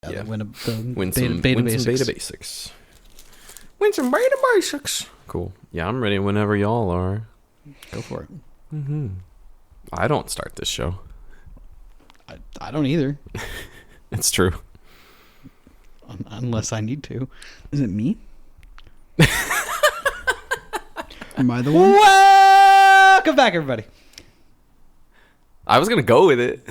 Yeah. Win some beta basics. Win some beta basics. Cool. Yeah, I'm ready whenever y'all are. Go for it. Mm-hmm. I don't start this show. I don't either. It's true. Unless I need to. Is it me? Am I the one? Welcome back, everybody. I was going to go with it.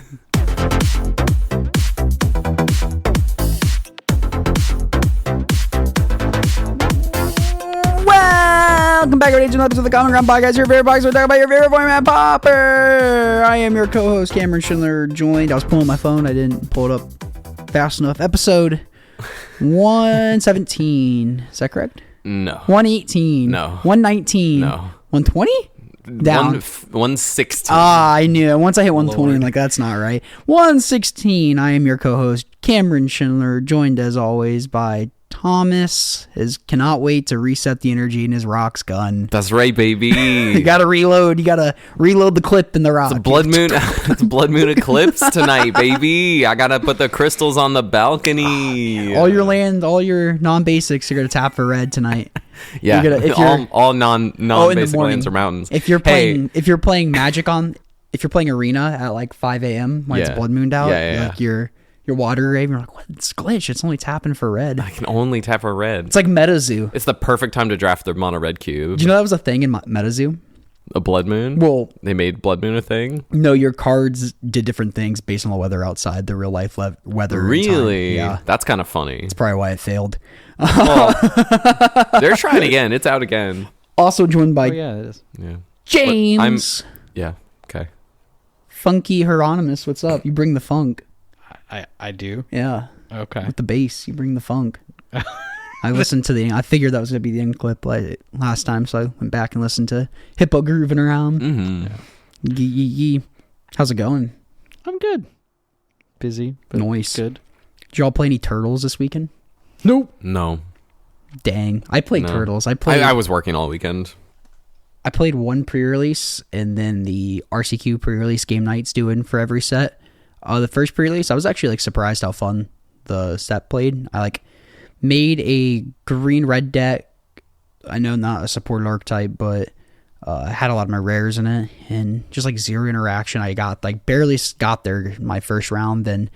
Welcome back, everybody, to another episode of the Common Ground Podcast. Your favorite podcast. We're talking about your favorite format, Pauper. I am your co-host, Cameron Schindler, joined. I was pulling my phone. I didn't pull it up fast enough. Episode 117. Is that correct? No. 118. No. 119. No. 120? Down. 116. I knew it. Once I hit 120, I'm like, that's not right. 116. I am your co-host, Cameron Schindler, joined as always by Thomas. Cannot wait to reset the energy in his rocks gun. That's right, baby. You gotta reload. You gotta reload the clip in the rock. It's a blood moon. It's a blood moon eclipse tonight, baby. I gotta put the crystals on the balcony. All your land, all your non-basics, you're gonna tap for red tonight. Yeah, all non-basic lands or mountains. If you're playing, if you're playing arena at like 5 a.m. when it's blood mooned out, like your water grave, you're like, what? It's glitch. It's only tapping for red. I can only tap for red. It's like MetaZoo. It's the perfect time to draft the mono red cube. Do you know that was a thing in MetaZoo? A blood moon? Well, they made blood moon a thing? No, your cards did different things based on the weather outside, the real life weather. Really? Yeah. That's kind of funny. That's probably why it failed. Well, they're trying again. It's out again. Also joined by it is. Yeah. James. Yeah. Okay. Funky Hieronymus. What's up? You bring the funk. I do. Yeah. Okay. With the bass, you bring the funk. I listened to I figured that was going to be the end clip last time, so I went back and listened to Hippo grooving around. Mm-hmm. Yeah. How's it going? I'm good. Busy, but nice. Good. Did y'all play any Turtles this weekend? Nope. No. Dang. I played Turtles. I was working all weekend. I played one pre-release, and then the RCQ pre-release game night's doing for every set. The first pre-release, I was actually surprised how fun the set played. I made a green-red deck. I know not a supported archetype, but had a lot of my rares in it, and just zero interaction. I got barely got there my first round. Then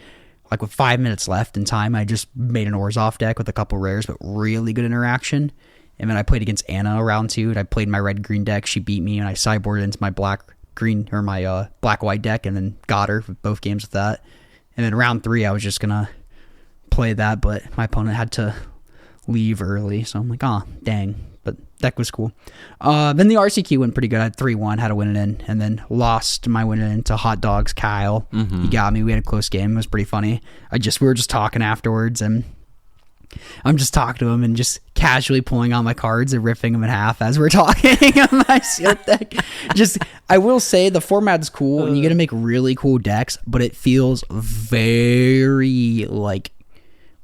with 5 minutes left in time, I just made an Orzhov deck with a couple rares, but really good interaction. And then I played against Anna round 2, and I played my red-green deck. She beat me, and I sideboarded into my my black-white deck, and then got her for both games with that. And then round 3, I was just gonna play that, but my opponent had to leave early, so I'm like, dang. But deck was cool. Then the RCQ went pretty good. I had 3-1, had to win it in, and then lost my win in to Hot Dogs Kyle. Mm-hmm. He got me. We had a close game. It was pretty funny. We were just talking afterwards, and I'm just talking to him and just casually pulling out my cards and ripping them in half as we're talking on my sealed deck. I will say the format is cool and you get to make really cool decks, but it feels very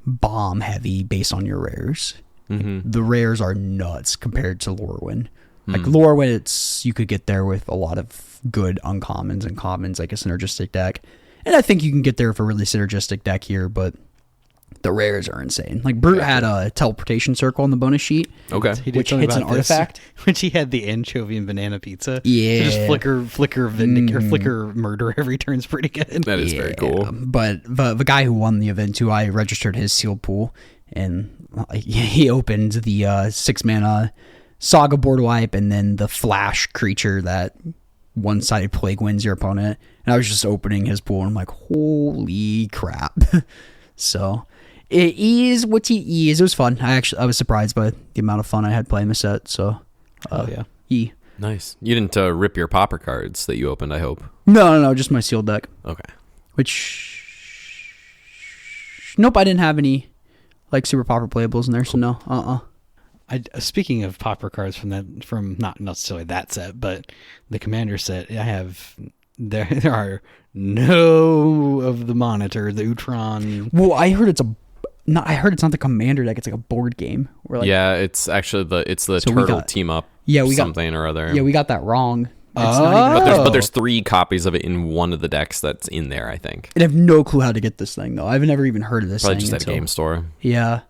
bomb heavy based on your rares. Mm-hmm. The rares are nuts compared to Lorwyn. Lorwyn, you could get there with a lot of good uncommons and commons, like a synergistic deck. And I think you can get there with a really synergistic deck here, but the rares are insane. Brute had a teleportation circle on the bonus sheet. Okay. Which hits an artifact. Which he had the anchovy and banana pizza. Yeah. So just flicker murder every turn's pretty good. That is very cool. But the guy who won the event, who I registered his sealed pool, and he opened the 6-mana Saga board wipe and then the flash creature that one-sided plague wins your opponent. And I was just opening his pool and I'm like, holy crap. So it is what he is. It was fun. I was surprised by the amount of fun I had playing the set. So, yeah. Nice. You didn't rip your Pauper cards that you opened, I hope. No, just my sealed deck. Okay. Nope, I didn't have any super Pauper playables in there. So no, Speaking of Pauper cards from not necessarily that set, but the Commander set, there are no of the Monitor, the Utron. Well, I heard it's not the Commander deck. It's a board game. It's actually the Turtle team up. Yeah, we something or other. Yeah, we got that wrong. It's not even, But there's 3 copies of it in one of the decks that's in there, I think. I have no clue how to get this thing though. I've never even heard of this Probably thing just at a game store. Yeah.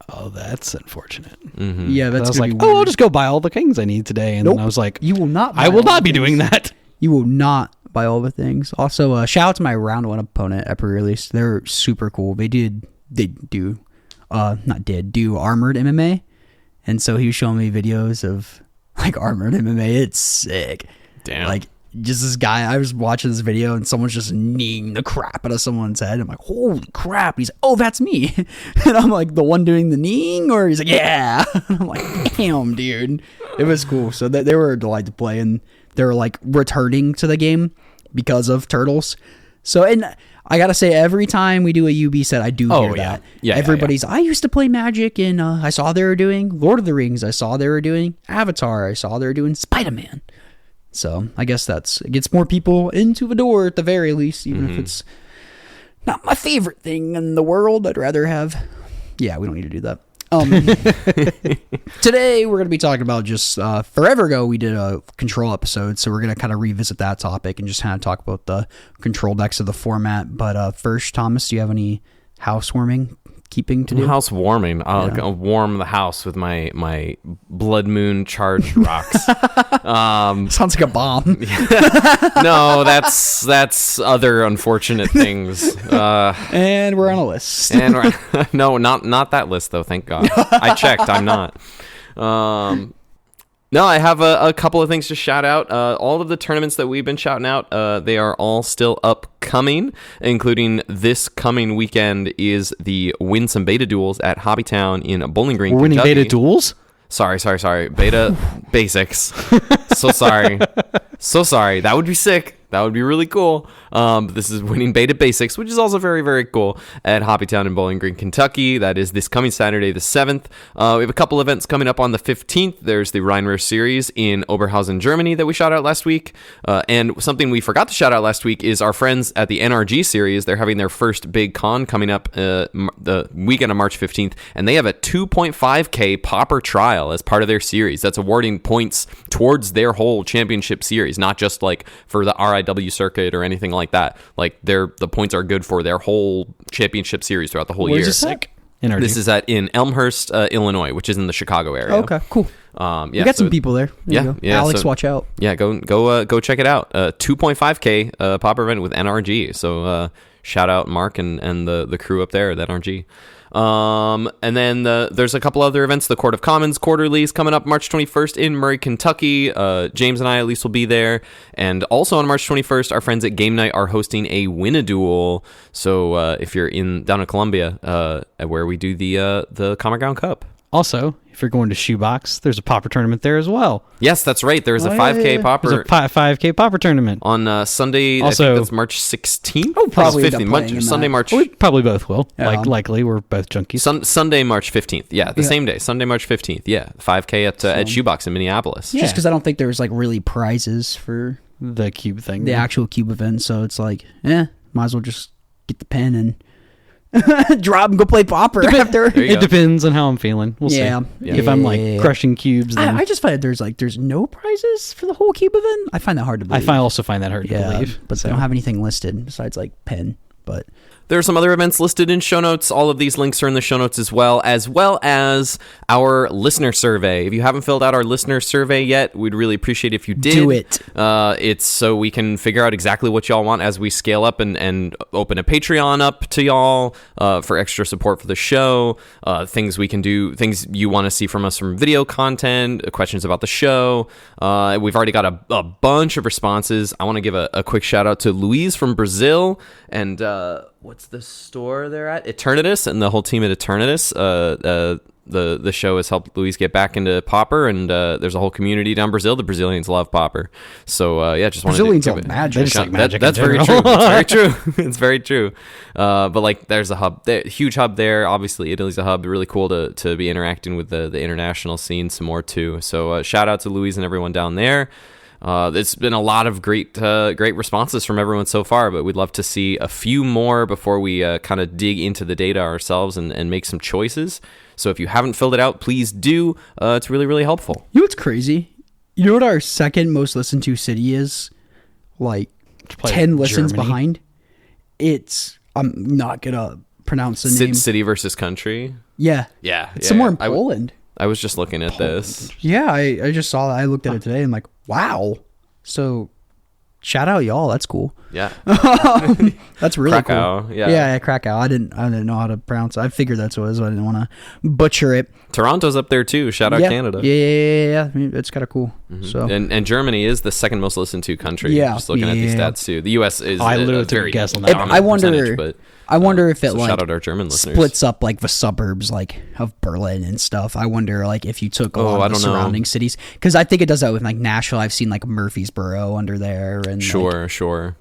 Oh, that's unfortunate. Mm-hmm. Yeah, that's I was gonna like, be oh, weird. I'll just go buy all the kings I need today. And Nope. then I was like, You will not. I will buy all not the be doing things. that. You will not buy all the things. Also, shout out to my round 1 opponent at pre-release. They're super cool. They do armored MMA, and so he was showing me videos of like armored MMA. It's sick. Damn. Like just this guy. I was watching this video, and someone's just kneeing the crap out of someone's head. I'm like, holy crap! He's like, oh, that's me. And I'm like, the one doing the kneeing, or he's like, yeah. And I'm like, damn, dude. It was cool. So they were a delight to play, and they were like returning to the game because of turtles. So, and I gotta say, every time we do a UB set, I do hear that. Yeah, Everybody's, I used to play Magic, and I saw they were doing Lord of the Rings. I saw they were doing Avatar. I saw they were doing Spider-Man. So I guess it gets more people into the door at the very least, even if it's not my favorite thing in the world. I'd rather have. Yeah, we don't need to do that. Today we're going to be talking about just forever ago we did a control episode, so we're going to kind of revisit that topic and just kind of talk about the control decks of the format. But first, Thomas, do you have any housewarming keeping to do? House warming. I'll warm the house with my blood moon charged rocks. Sounds like a bomb. No, that's other unfortunate things. And we're on a list. And no, not that list though. Thank God. I checked. I'm not. No, I have a couple of things to shout out. All of the tournaments that we've been shouting out, they are all still upcoming, including this coming weekend is the Win Some Beta Duels at Hobbytown in Bowling Green, We're winning Kentucky. beta duels? Sorry. Beta Basics. So sorry. That would be sick. That would be really cool. But this is winning Beta Basics, which is also very, very cool at Hobbytown in Bowling Green, Kentucky. That is this coming Saturday, the 7th. We have a couple events coming up on the 15th. There's the Rheinwer Series in Oberhausen, Germany that we shot out last week. And something we forgot to shout out last week is our friends at the NRG Series. They're having their first big con coming up the weekend of March 15th. And they have a 2.5K Pauper trial as part of their series. That's awarding points towards their whole championship series, not just like for the RIW circuit or anything like that. Like the points are good for their whole championship series throughout the whole year. Where's this at? NRG. This is in Elmhurst, Illinois, which is in the Chicago area. Okay, cool. Yeah, We got some people there. There you go. yeah, Alex, so- watch out. Yeah, go check it out. 2.5K Pauper event with NRG. So shout out Mark and the crew up there at NRG. And then there's a couple other events. The Court of Commons Quarterly is coming up March 21st in Murray, Kentucky. James and I at least will be there. And also on March 21st, our friends at Game Night are hosting a Win-A-Duel. So if you're down in Columbia, where we do the Common Ground Cup. Also, if you're going to Shoebox, there's a Pauper tournament there as well. Yes, that's right. There is a 5K Pauper. There's a 5K Pauper tournament. On Sunday, Also- I think that's March 16th. Oh, probably That's end up playing in Sunday, that. March. We probably both will. Yeah. Likely, we're both junkies. Sunday, March 15th. Yeah, the same day. Sunday, March 15th. Yeah, 5K at Shoebox in Minneapolis. Just because I don't think there's like really prizes for The cube thing. the actual cube event, so it's like, might as well just get the pen and drop and go play Pauper after. There you It go. depends on how I'm feeling. We'll Yeah. see. If I'm like Yeah. crushing cubes, then I just find there's no prizes for the whole cube event. I find that hard to believe. also find that hard to believe. but they don't have anything listed besides like pen. But There are some other events listed in show notes. All of these links are in the show notes as well as our listener survey. If you haven't filled out our listener survey yet, we'd really appreciate if you did. Do it. It's so we can figure out exactly what y'all want as we scale up and open a Patreon up to y'all for extra support for the show. Things we can do, things you want to see from us from video content, questions about the show. We've already got a bunch of responses. I want to give a quick shout out to Luis from Brazil and what's the store they're at? Eternatus and the whole team at Eternatus. The show has helped Luis get back into Pauper, and there's a whole community down Brazil. The Brazilians love Pauper. So just wanted Brazilians to love give magic. They just like magic That's in very general. true. It's very true. It's very true. But like, there's a hub, huge hub there. Obviously, Italy's a hub. Really cool to be interacting with the international scene some more too. So shout out to Luis and everyone down there. It's been a lot of great responses from everyone so far, but we'd love to see a few more before we kind of dig into the data ourselves and make some choices. So if you haven't filled it out, please do. It's really, really helpful. you know what's crazy You know what our second most listened to city is? Like play 10 listens Germany. behind. It's I'm not gonna pronounce the name. City versus country. Yeah. Yeah. It's somewhere in I Poland. I was just looking at this. Yeah, I just saw that. I looked at it today and like, wow. So shout out y'all. That's cool. Yeah. That's really Krakow, cool. yeah. Yeah, Krakow. I didn't know how to pronounce it. I figured that's what it was, so I didn't want to butcher it. Toronto's up there too. Shout out yeah. Canada. Yeah. I mean, it's kind of cool. So And Germany is the second most listened to country. Yeah, Just looking at these yeah. stats too. The US is I a literally took a very guess on that. dominant I wonder. percentage, but I wonder if it so like shout out our German listeners. splits up like the suburbs like of Berlin and stuff. I wonder like if you took a lot I of the don't know. surrounding cities, because I think it does that with like Nashville. I've seen like Murfreesboro under there and like, Sure.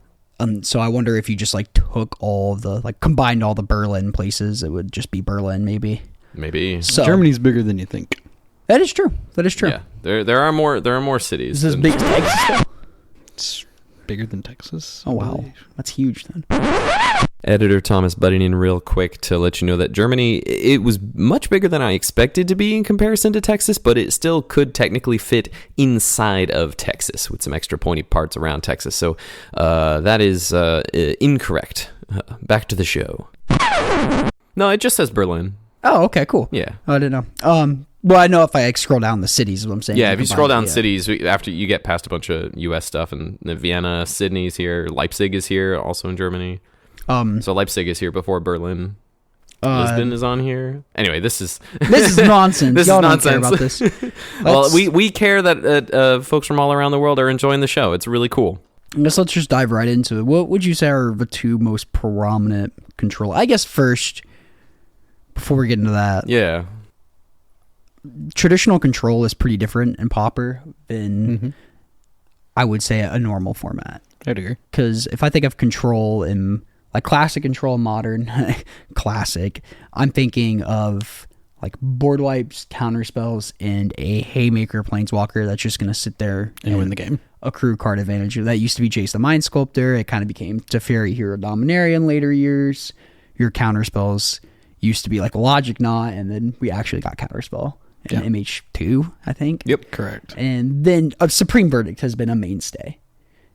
so I wonder if you just like took all of the like combined all the Berlin places, it would just be Berlin maybe. Maybe. So Germany's bigger than you think. that is true. That is true. Yeah. There are more cities. Is this than- big as Texas? It's bigger than Texas. Oh I wow, believe. that's huge then. Editor Thomas butting in real quick to let you know that Germany, it was much bigger than I expected to be in comparison to Texas, but it still could technically fit inside of Texas with some extra pointy parts around Texas. So that is incorrect. Back to the show. No, it just says Berlin. Oh, okay, cool. Yeah. I didn't know. Well, I know if I like, scroll down the cities, is what I'm saying. Yeah, if you scroll down yeah. cities, after you get past a bunch of U.S. stuff, and Vienna, Sydney's here, Leipzig is here, also in Germany. So Leipzig is here before Berlin. Lisbon is on here. Anyway, this is nonsense. This Y'all is don't care nonsense. about this. well, Let's- we care that folks from all around the world are enjoying the show. It's really cool. I guess let's just dive right into it. What would you say are the two most prominent control? I guess first, before we get into that, Yeah. traditional control is pretty different in Pauper than I would say a normal format. I'd agree. Because if I think of control in like classic control, modern classic, I'm thinking of like board wipes, counter spells, and a haymaker planeswalker that's just going to sit there And win the game. accrue card advantage. That used to be Jace the Mind Sculptor. It kind of became Teferi Hero Dominaria in later years. Your counter spells used to be like Logic Knot, and then we actually got counter spell in MH2, I think. Yep. Correct. And then Supreme Verdict has been a mainstay.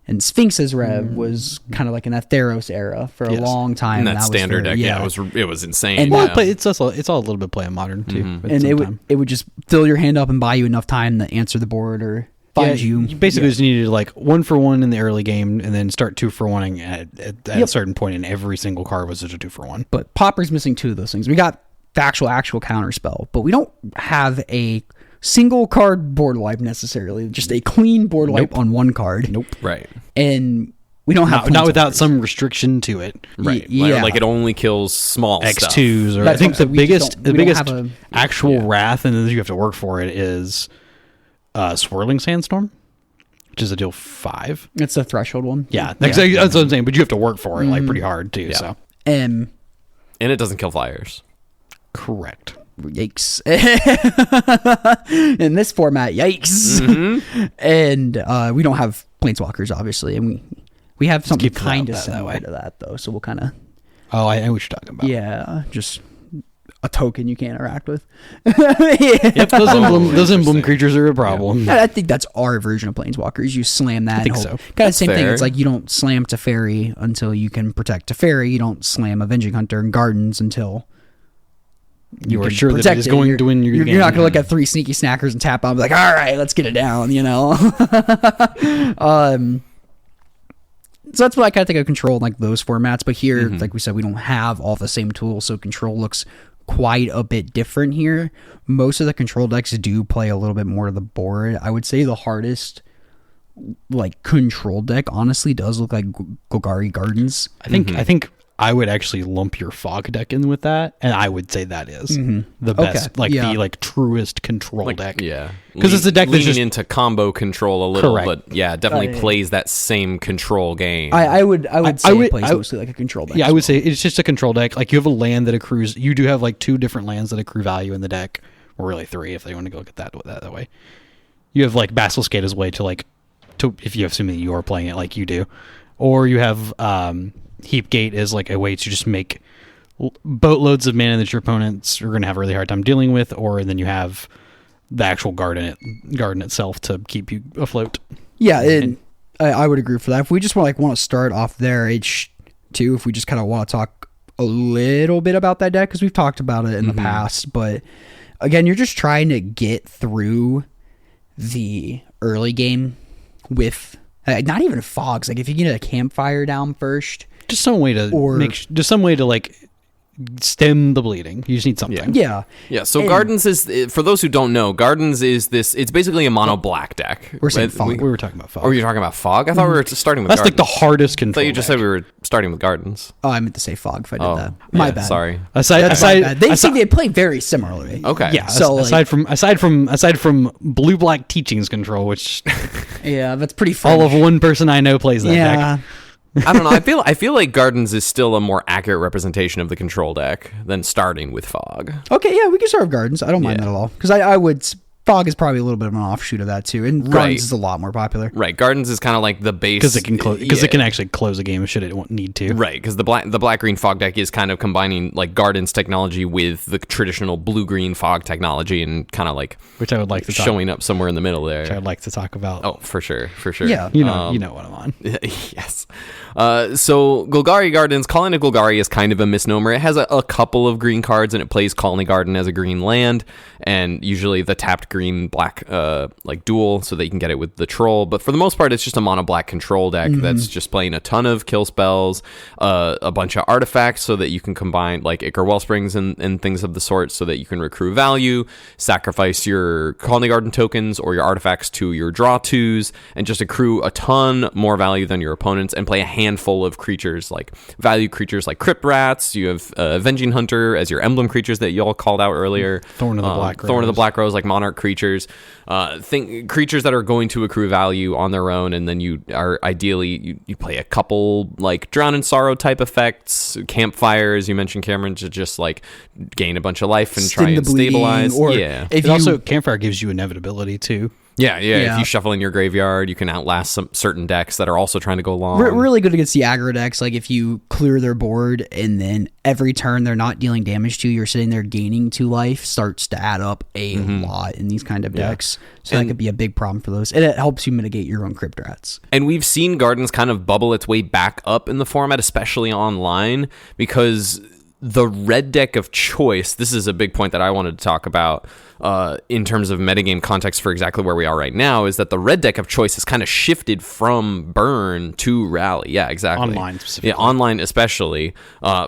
And Sphinx's Rev was kind of like an Atheros era for a Yes. long time. And that was standard their- deck, it was insane. And Well, Yeah. it's also it's all a little bit play on modern too. and it would just fill your hand up and buy you enough time to answer the board or find you. You basically just needed like 1-for-1 in the early game, and then start 2-for-1ing at a certain point, and every single card was just a 2-for-1. But Pauper's missing two of those things. We got the actual counter spell, but we don't have a single card board wipe necessarily. Just a clean board wipe on one card. Nope. right. And we don't have Not without planeswalkers. some restriction to it. Right. Yeah. Like it only kills small stuff. X2s, or I That's think what the I'm saying. We just biggest don't- the we don't biggest have a- actual wrath, and then you have to work for it, is Swirling Sandstorm, which is a deal 5. It's the threshold one. Yeah, that's what I'm saying. But you have to work for it like pretty hard too. Yeah. So And And it doesn't kill flyers. correct. yikes. In this format, yikes. And we don't have planeswalkers, obviously, and we have something keep it kind of that similar way. to that though. So we'll kind of Oh, I know what you're talking about. just a token you can't interact with. Yep, those emblem interesting. creatures are a problem. I think that's our version of planeswalkers. You slam that. I think and so. hope. Kind of the same thing. fair. It's like you don't slam Teferi until you can protect Teferi. You don't slam Avenging Hunter and Gardens until You are can sure that it protect is going to win your You're game. not going to look at 3 sneaky snackers and tap out and be like, all right, let's get it down, you know? So that's what I kind of think of control in like those formats. But here, like we said, we don't have all the same tools. So control looks quite a bit different here. Most of the control decks do play a little bit more to the board. I would say the hardest like control deck honestly does look like Golgari Gardens. I think I would actually lump your fog deck in with that, and I would say that is the best, Yeah. the like truest control deck. Yeah. 'Cause it's a deck that's leaning just- into combo control a little, Correct. but yeah, definitely plays that same control game. I would say would- it plays I- mostly like a control deck. Yeah, as I would say it's just a control deck. Like you have a land that accrues. You do have like 2 different lands that accrue value in the deck, or really 3 if they want to go look at that way. You have like Basiliskate as a way to if you assume that you are playing it like you do, or you have Heapgate as like a way to just make boatloads of mana that your opponents are going to have a really hard time dealing with, or then you have the actual garden itself to keep you afloat. Yeah, and I would agree for that. If we just want to start off there, H2, if we just kind of want to talk a little bit about that deck, because we've talked about it in the past, but again, you're just trying to get through the early game with not even fogs. Like if you get a campfire down first, just some way to like stem the bleeding. You just need something. Yeah. So Gardens is, for those who don't know, Gardens is this. It's basically a mono black deck. We're saying fog. We were talking about fog. Or were you talking about fog? I thought we were starting with. That's Gardens. like the hardest I control. thought you just said we were starting with Gardens. Oh, I meant to say fog if I did that. My bad. Sorry. They play very similarly. Okay. Yeah. So aside from blue black teachings control, which yeah, that's pretty fun. all of one person I know plays that deck. I don't know. I feel like Gardens is still a more accurate representation of the control deck than starting with Fog. Okay, yeah, we can start with Gardens. I don't mind that at all. Because I would... Fog is probably a little bit of an offshoot of that too, and Gardens is a lot more popular. Right, Gardens is kind of like the base because it can it can actually close a game should it need to. Right, because the black green Fog deck is kind of combining like Gardens technology with the traditional blue green Fog technology, and kind of like which I would like to showing up somewhere in the middle there. Which I'd like to talk about. Oh, for sure. Yeah, you know what I'm on. Yes. So Golgari Gardens, calling it Golgari is kind of a misnomer. It has a couple of green cards, and it plays Colony Garden as a green land, and usually the tapped green black like dual, so that you can get it with the troll. But for the most part, it's just a mono black control deck that's just playing a ton of kill spells, a bunch of artifacts, so that you can combine like Ichor Wellsprings and things of the sort, so that you can recruit value, sacrifice your Colony Garden tokens or your artifacts to your draw twos, and just accrue a ton more value than your opponents, and play a handful of creatures like value creatures like Crypt Rats. You have Avenging Hunter as your emblem creatures that y'all called out earlier. Thorn of the Black Rose, like Monarch creatures. Think creatures that are going to accrue value on their own, and then you are ideally you play a couple like Drown in Sorrow type effects, Campfires. You mentioned, Cameron, to just like gain a bunch of life and try and stabilize. Also Campfire gives you inevitability too. Yeah. If you shuffle in your graveyard, you can outlast some certain decks that are also trying to go long. Really good against the aggro decks. Like if you clear their board and then every turn they're not dealing damage to you, you're sitting there gaining 2 life, starts to add up a lot in these kind of decks. So that could be a big problem for those. And it helps you mitigate your own Crypt Rats. And we've seen Gardens kind of bubble its way back up in the format, especially online, because the red deck of choice, this is a big point that I wanted to talk about in terms of metagame context for exactly where we are right now, is that the red deck of choice has kind of shifted from Burn to Rally. Yeah, exactly. Online specifically. Yeah, online especially,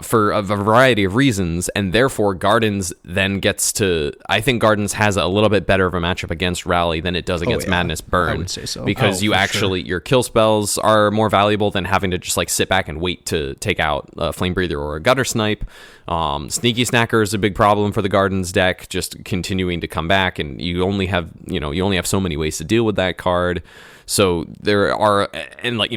for a variety of reasons, and therefore Gardens then gets to... I think Gardens has a little bit better of a matchup against Rally than it does against Madness Burn. I would say so. Because your kill spells are more valuable than having to just like sit back and wait to take out a Flame Breather or a Gutter Snipe. Sneaky Snacker is a big problem for the Gardens deck, just continuing to come back, and you only have so many ways to deal with that card. So there are, and like,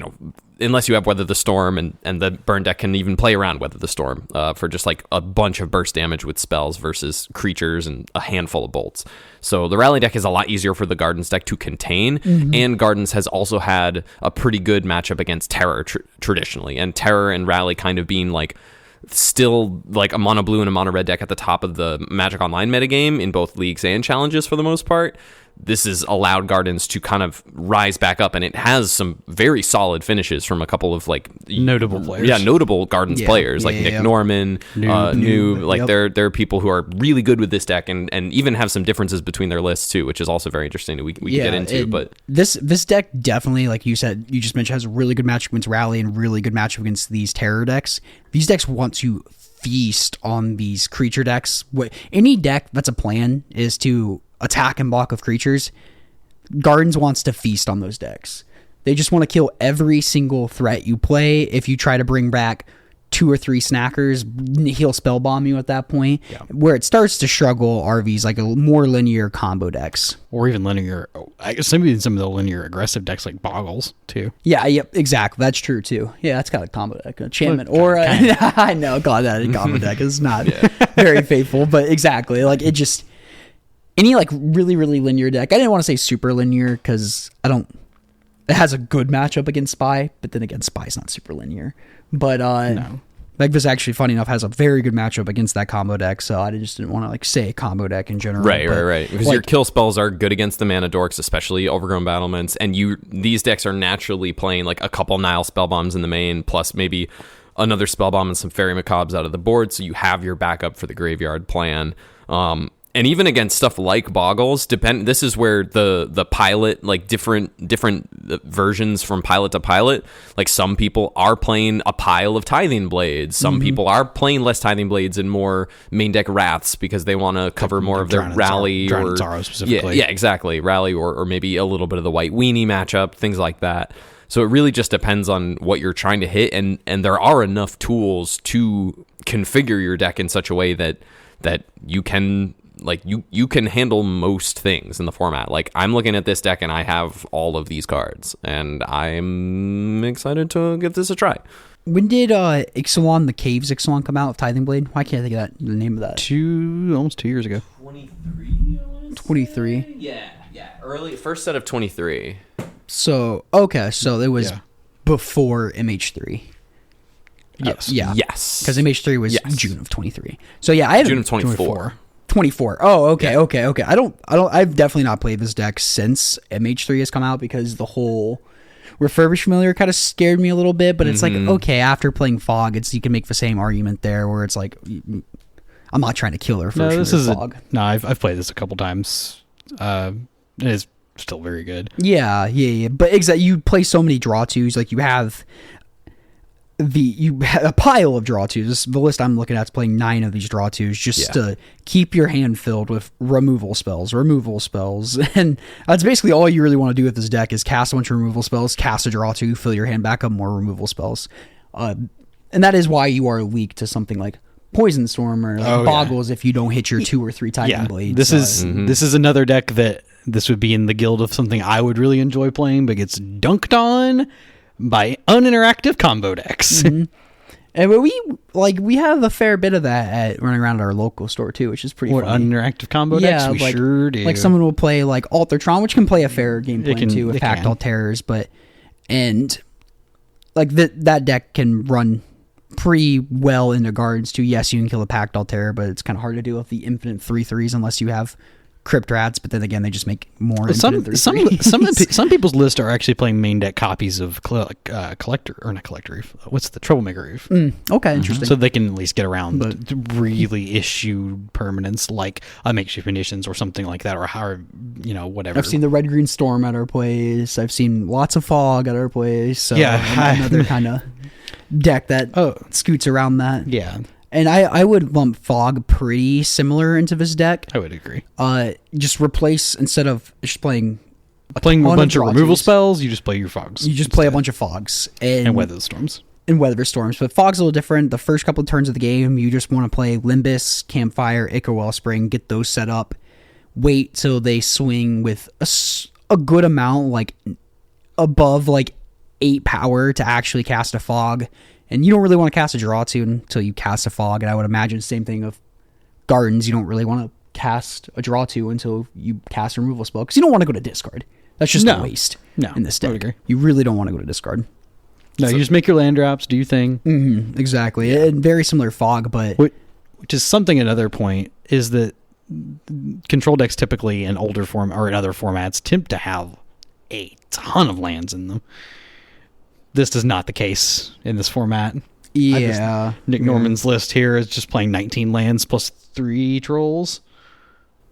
unless you have Weather the Storm, and the Burn deck can even play around Weather the Storm for just like a bunch of burst damage with spells versus creatures and a handful of bolts. So the Rally deck is a lot easier for the Gardens deck to contain, and Gardens has also had a pretty good matchup against Terror traditionally, and Terror and Rally kind of being like still like a mono blue and a mono red deck at the top of the Magic Online metagame in both leagues and challenges for the most part. This has allowed Gardens to kind of rise back up, and it has some very solid finishes from a couple of like notable players. Yeah, notable Gardens players like Nick Norman, Noob. Like there are people who are really good with this deck, and even have some differences between their lists too, which is also very interesting. We can get into, but this deck definitely, like you said, you just mentioned, has a really good matchup against Rally and really good matchup against these Terror decks. These decks want to feast on these creature decks. Any deck that's a plan is to attack and block of creatures. Gardens wants to feast on those decks. They just want to kill every single threat you play. If you try to bring back 2 or 3 snackers, he'll spell bomb you at that point. Where it starts to struggle are these like a more linear combo decks, or even linear. I guess maybe some of the linear aggressive decks like Boggles too. Yeah, yep, exactly. That's true too. Yeah, that's got a combo deck, enchantment, or I know, God, that combo deck is not very faithful, but exactly, like it just. Any like really, really linear deck. I didn't want to say super linear because it has a good matchup against Spy, but then again, Spy's not super linear. But Megva's actually, funny enough, has a very good matchup against that combo deck, so I just didn't want to like say combo deck in general. Right. Because your kill spells are good against the mana dorks, especially Overgrown Battlements, and these decks are naturally playing like a couple Nile Spellbombs in the main, plus maybe another Spellbomb and some Fairy Macabres out of the board, so you have your backup for the graveyard plan. And even against stuff like Boggles, this is where the pilot, like different versions from pilot to pilot, like some people are playing a pile of Tithing Blades. Some people are playing less Tithing Blades and more main deck Wraths because they want to cover more of their rally or Zaro specifically. Yeah, exactly. Rally or maybe a little bit of the White Weenie matchup, things like that. So it really just depends on what you're trying to hit, and there are enough tools to configure your deck in such a way that you can you can handle most things in the format. Like, I'm looking at this deck and I have all of these cards, and I'm excited to give this a try. When did Ixalan, the Caves Ixalan, come out of Tithing Blade? Why can't I think of the name of that? Almost 2 years ago. 23. Yeah. Early first set of 23. So it was before MH3. Yes. Yes. Because MH3 was June of 23. So yeah, I have June of 24. 24. Oh, okay. I've definitely not played this deck since MH3 has come out because the whole refurbished familiar kind of scared me a little bit, but it's like, okay, after playing Fog, you can make the same argument there where it's like, I'm not trying to kill the refurbished Fog. I've played this a couple times. It is still very good. Yeah. But exactly, you play so many draw twos, like you have a pile of draw twos. The list I'm looking at is playing 9 of these draw twos just to keep your hand filled with removal spells. And that's basically all you really want to do with this deck is cast a bunch of removal spells, cast a draw two, fill your hand back up, more removal spells. And that is why you are weak to something like Poison Storm or Boggles if you don't hit your 2 or 3 Titan Blades. This is another deck that this would be in the guild of something I would really enjoy playing, but gets dunked on by uninteractive combo decks. And we have a fair bit of that running around at our local store too, which is pretty funny. Uninteractive combo decks? We sure do. Like someone will play like Altertron, which can play a fair game plan too with Tactile Terrors, and like that deck can run pretty well into guards too. Yes, you can kill a Tactile Terror, but it's kind of hard to do with the infinite 3/3s unless you have Crypt Rats, but then again, they just make more. Some people's list are actually playing main deck copies of Collector, or not Collector Reef. What's the Troublemaker Reef? Okay, interesting. So they can at least get around really issued permanents like a Makeshift Conditions or something like that, or whatever. I've seen the Red Green Storm at our place. I've seen lots of Fog at our place. So another kind of deck that scoots around that. Yeah. And I would lump Fog pretty similar into this deck. I would agree. Just replace, instead of just playing a bunch of removal spells, you just play your Fogs. You just play a bunch of Fogs. And Weather the Storms. But Fog's a little different. The first couple of turns of the game, you just want to play Limbus, Campfire, Ichor Wellspring, get those set up. Wait till they swing with a good amount, like above like 8 power to actually cast a Fog. And you don't really want to cast a draw to until you cast a Fog. And I would imagine the same thing of Gardens. You don't really want to cast a draw to until you cast a removal spell. Because you don't want to go to discard. That's just a waste in this deck. I would agree. You really don't want to go to discard. No, you just make your land drops, do your thing. Exactly. Yeah. And very similar Fog, but... Which is something, another point, is that control decks typically in older form or in other formats tend to have a ton of lands in them. This is not the case in this format. Yeah. Nick Norman's list here is just playing 19 lands plus 3 trolls.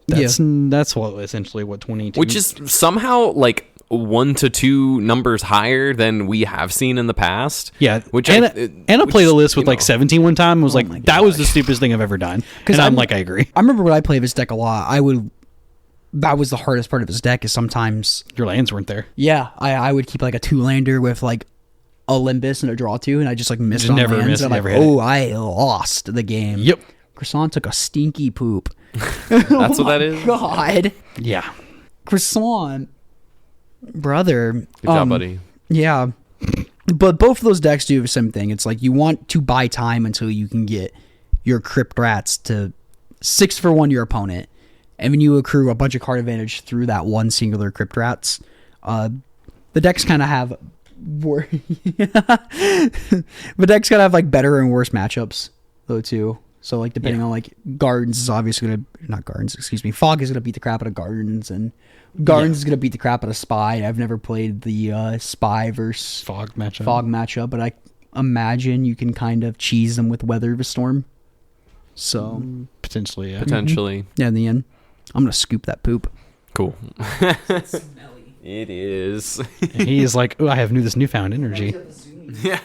That's essentially what 22. Which is somehow like 1 to 2 numbers higher than we have seen in the past. Yeah. Anna played a list with like 17 one time and was like, that was the stupidest thing I've ever done. And I'm like, I agree. I remember when I played this deck a lot, that was the hardest part of his deck is sometimes... Your lands weren't there. Yeah. I would keep like a 2-lander with like a Limbus and a draw 2, and I just like missed on lands. And I lost the game. Yep. Croissant took a stinky poop. That's what that is? God. Yeah. Croissant, brother. Good job, buddy. Yeah. But both of those decks do the same thing. It's like you want to buy time until you can get your Crypt Rats to 6-for-1 your opponent, and then you accrue a bunch of card advantage through that one singular Crypt Rats. The decks kind of have But decks gotta have like better and worse matchups though too. So like depending on like Gardens is obviously Fog is gonna beat the crap out of Gardens, and Gardens is gonna beat the crap out of Spy. I've never played the Spy versus Fog matchup, but I imagine you can kind of cheese them with Weather of a Storm. So potentially, yeah. Potentially. Yeah, in the end, I'm gonna scoop that poop. Cool. It is. He's like, oh, I have this newfound energy. Yeah.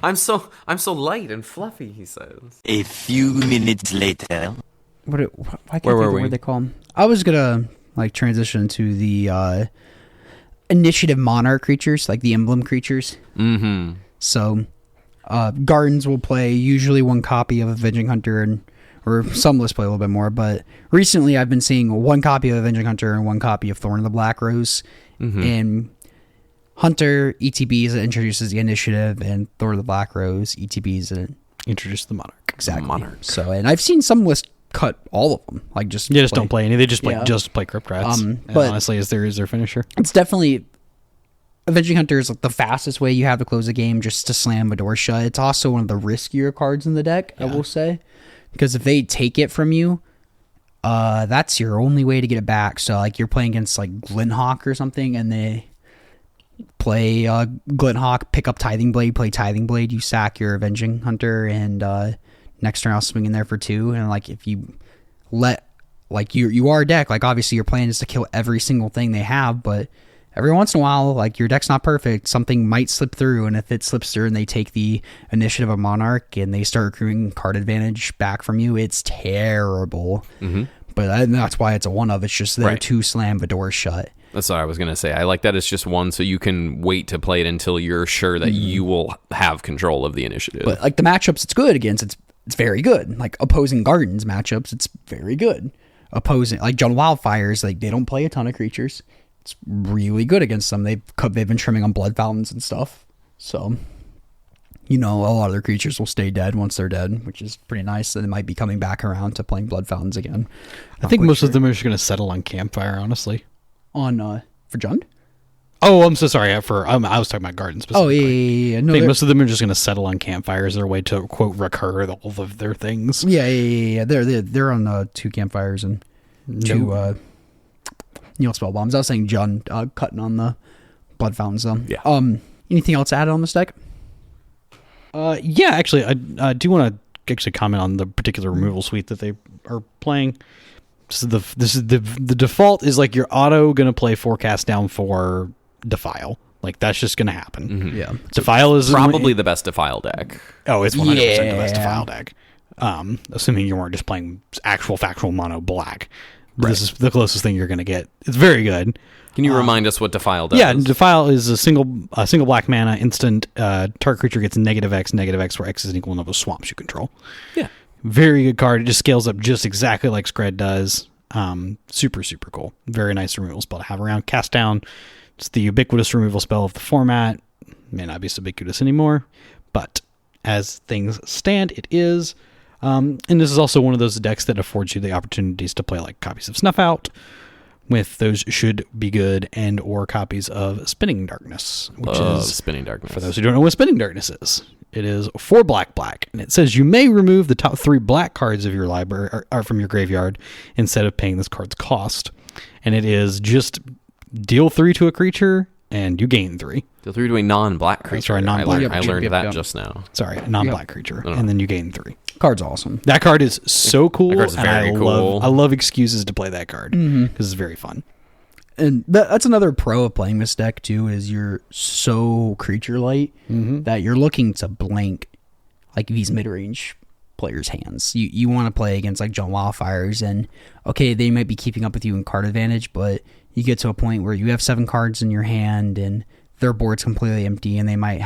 I'm so light and fluffy, he says. A few minutes later. Why can't I think were of we? what they call them? I was gonna like transition to the initiative monarch creatures, like the emblem creatures. Mm-hmm. So, Gardens will play usually one copy of Avenging Hunter, or some lists play a little bit more. But recently, I've been seeing one copy of Avenging Hunter and one copy of Thorn of the Black Rose. Mm-hmm. And Hunter ETBs that introduces the initiative, and Thorn of the Black Rose ETBs that Introduce the monarch. exactly. Monarch. So, and I've seen some lists cut all of them, like just Don't play any. They just play Crypt Rats. But- But honestly, is their finisher. It's definitely Avenging Hunter is like the fastest way you have to close a game, just to slam a door shut. It's also one of the riskier cards in the deck, I will say, because if they take it from you, that's your only way to get it back. So like you're playing against like Glinthawk or something, and they play Glinthawk, pick up Tithing Blade, play Tithing Blade, you sack your Avenging Hunter, and next turn I'll swing in there for 2. And like if you let like you are a deck, like obviously your plan is to kill every single thing they have, but every once in a while, like your deck's not perfect, something might slip through, and if it slips through and they take the initiative of Monarch and they start accruing card advantage back from you, it's terrible. Mm-hmm. But that's why it's a one of. It's just there to slam the door shut. That's what I was going to say. I like that it's just one, so you can wait to play it until you're sure that you will have control of the initiative. But like the matchups it's good against, it's very good. Like opposing Gardens matchups, it's very good. Opposing like John Wildfires, like they don't play a ton of creatures. It's really good against them. They've been trimming on Blood Fountains and stuff. So, a lot of their creatures will stay dead once they're dead, which is pretty nice. And they might be coming back around to playing Blood Fountains again. I think most of them are just going to settle on Campfire, honestly. On for Jund? Oh, I'm so sorry. I was talking about Gardens specifically. Oh, yeah. No, I think most of them are just going to settle on Campfire as their way to, quote, recur all of their things. Yeah. They're on 2 Campfires and 2 Neil Spell Bombs. I was saying Jund cutting on the Blood Fountains, though. Yeah. Anything else added on this deck? Yeah, actually, I do want to actually comment on the particular removal suite that they are playing. So the default is like you're auto going to play Forecast Down for Defile. Like that's just going to happen. Mm-hmm. Yeah. Defile is probably the best Defile deck. Oh, it's 100% the best Yeah. Defile deck. Assuming you weren't just playing actual factual mono black. This is the closest thing you're going to get. It's very good. Can you remind us what Defile does? Yeah, Defile is a single black mana instant. Target creature gets -X, where X is equal to the swamps you control. Yeah. Very good card. It just scales up just exactly like Scred does. Super, super cool. Very nice removal spell to have around. Cast Down. It's the ubiquitous removal spell of the format. May not be so ubiquitous anymore, but as things stand, it is. And this is also one of those decks that affords you the opportunities to play like copies of Snuff Out. With those should be good, and or copies of Spinning Darkness, which is Spinning Darkness. for those who don't know what Spinning Darkness is. It is 4 black, and it says you may remove the top 3 black cards of your library or from your graveyard instead of paying this card's cost. And it is just deal 3 to a creature and you gain 3. Deal 3 to a non-black creature. Sorry, non-black. I learned that Yep. just now. Sorry, a non-black creature, and then you gain 3. Card's awesome. That card is so cool. That card's and very cool. I love excuses to play that card because it's very fun. And that's another pro of playing this deck too, is you're so creature light that you're looking to blank like these mid-range players' hands. You want to play against like John Wildfires, and okay, they might be keeping up with you in card advantage, but you get to a point where you have 7 cards in your hand and their board's completely empty, and they might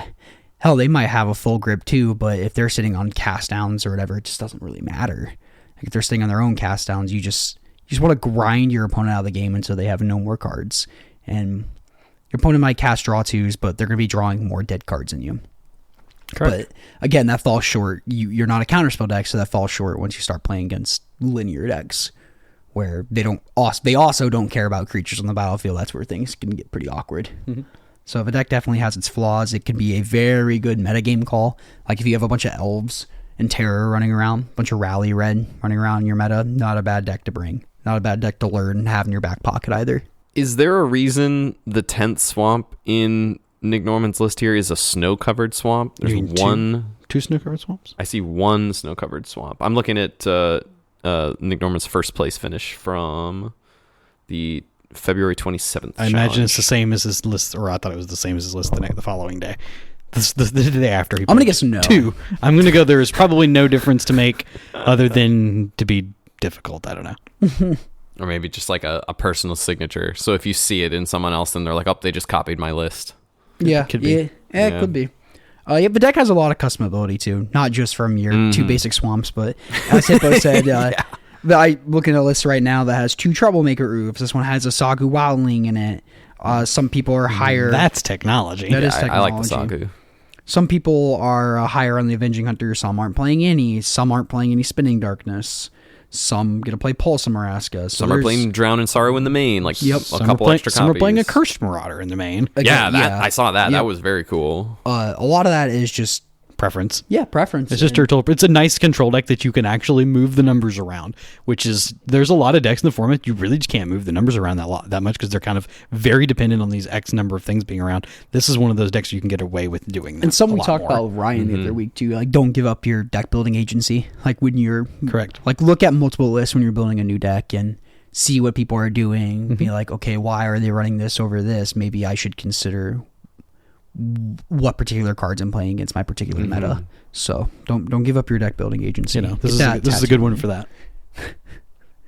have a full grip too, but if they're sitting on cast downs or whatever, it just doesn't really matter. Like if they're sitting on their own cast downs, you just want to grind your opponent out of the game until they have no more cards. And your opponent might cast draw 2s, but they're going to be drawing more dead cards than you. Correct. But again, that falls short. You're not a counterspell deck, so that falls short once you start playing against linear decks, where they also don't care about creatures on the battlefield. That's where things can get pretty awkward. So if a deck definitely has its flaws, it can be a very good metagame call. Like if you have a bunch of elves and terror running around, a bunch of rally red running around in your meta, not a bad deck to bring. Not a bad deck to learn and have in your back pocket either. Is there a reason the 10th swamp in Nick Norman's list here is a snow-covered swamp? There's one... Two snow-covered swamps? I see one snow-covered swamp. I'm looking at Nick Norman's first place finish from the February 27th I imagine it's the same as his list, or I thought it was the same as his list the following day. The day after. I'm going to guess no. 2. I'm going to go there is probably no difference to make other than to be difficult. I don't know. Or maybe just like a personal signature. So if you see it in someone else, then they're like, oh, they just copied my list. Yeah. Could be. Yeah, it could be. Yeah, the deck has a lot of customability too, not just from your 2 basic swamps, but as Hippo said, I looking at a list right now that has 2 troublemaker roofs. This one has a Sagu Wildling in it. Some people are higher. That's technology. That is technology. I like the Sagu. Some people are higher on the Avenging Hunter. Some aren't playing any. Some aren't playing any Spinning Darkness. Some going to play Pulse of Maraska. So some are playing Drown in Sorrow in the main, like a couple extra copies. Some are playing a Cursed Marauder in the main. Again, I saw that. Yep. That was very cool. A lot of that is just preference. Yeah, preference. It's just turtle. It's a nice control deck that you can actually move the numbers around, which is, there's a lot of decks in the format you really just can't move the numbers around that much because they're kind of very dependent on these X number of things being around. This is one of those decks you can get away with doing that. And some we talked about Ryan the other week too. Like, don't give up your deck building agency. Like when you're correct. Like look at multiple lists when you're building a new deck and see what people are doing. Be like, okay, why are they running this over this? Maybe I should consider what particular cards I'm playing against my particular meta. So don't give up your deck building agency. You know, this is a good one for that.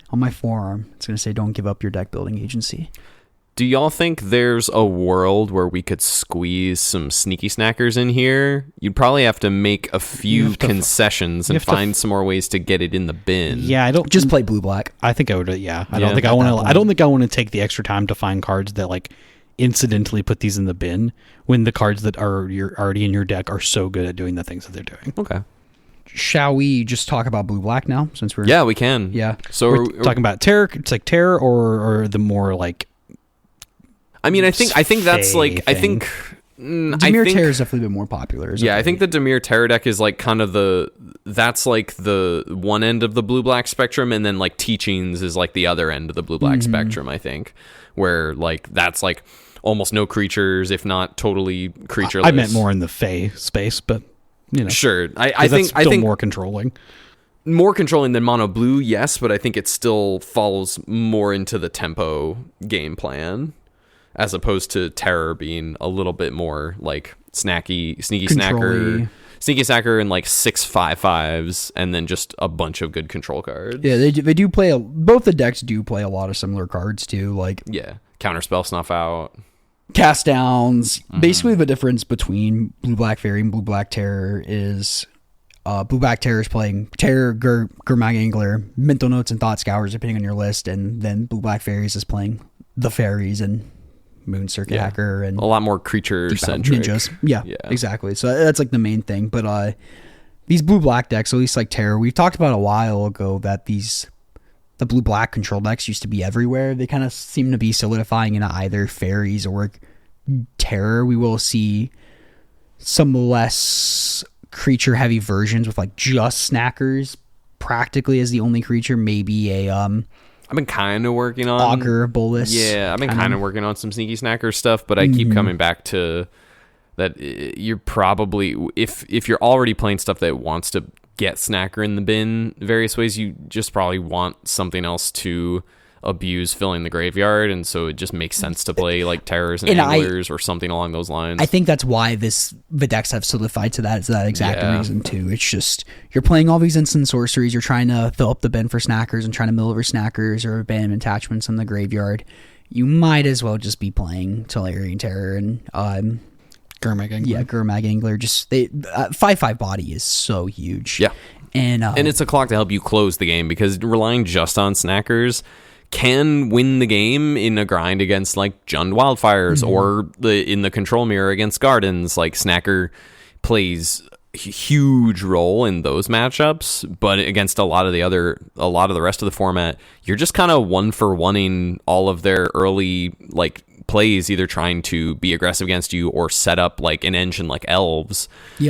On my forearm, it's going to say, don't give up your deck building agency. Do y'all think there's a world where we could squeeze some sneaky snackers in here? You'd probably have to make a few concessions and find some more ways to get it in the bin. Yeah, I don't just play blue black. I think I would. Yeah, I don't think I want to. I don't think I want to take the extra time to find cards that like incidentally put these in the bin when the cards that are you're already in your deck are so good at doing the things that they're doing. Okay. Shall we just talk about blue black now? Since we're we can. Yeah. So we're talking about terror. It's like terror or the more like. I mean, I think that's like I think. Dimir Terror is definitely been more popular. Yeah, I think the Dimir Terror deck is like kind of that's like the one end of the blue-black spectrum, and then like Teachings is like the other end of the blue-black spectrum, I think, where like that's like almost no creatures, if not totally creatureless. I meant more in the Fey space, but you know. Sure. I think more controlling. More controlling than mono blue, yes, but I think it still falls more into the tempo game plan, as opposed to Terror being a little bit more like sneaky snacker and like 6/5/5s, and then just a bunch of good control cards. Yeah, they do play both the decks do play a lot of similar cards too. Like Counterspell, Snuff Out, Cast Downs. Basically, the difference between Blue Black Fairy and Blue Black Terror is Blue Black Terror is playing Terror, Gurmag Angler, Mental Notes, and Thought Scours depending on your list, and then Blue Black Fairies is playing the fairies and Moon Circuit Hacker and a lot more creature centric ninjas. Yeah, exactly. So that's like the main thing. But these blue black decks, at least like Terror, we talked about a while ago that the blue black control decks used to be everywhere. They kind of seem to be solidifying into either fairies or Terror. We will see some less creature heavy versions with like just snackers practically as the only creature. Maybe a I've been kind of working on Augur, Bolus. Yeah, I've been kind of working on some sneaky snacker stuff, but I keep coming back to that. You're probably if you're already playing stuff that wants to get snacker in the bin various ways, you just probably want something else to abuse filling the graveyard, and so it just makes sense to play like Terrors and Anglers or something along those lines. I think that's why the decks have solidified to that. It's that exact reason too. It's just you're playing all these instant sorceries, you're trying to fill up the bin for snackers and trying to mill over snackers or abandonment attachments in the graveyard. You might as well just be playing Tolarian Terror and Gurmag Angler. Yeah, Gurmag Angler. Just 5/5 body is so huge. Yeah, and it's a clock to help you close the game, because relying just on snackers can win the game in a grind against like Jund Wildfires or in the control mirror against Gardens. Like Snacker plays a huge role in those matchups, but against a lot of the rest of the format, you're just kind of one for oneing all of their early like plays either trying to be aggressive against you or set up like an engine like elves.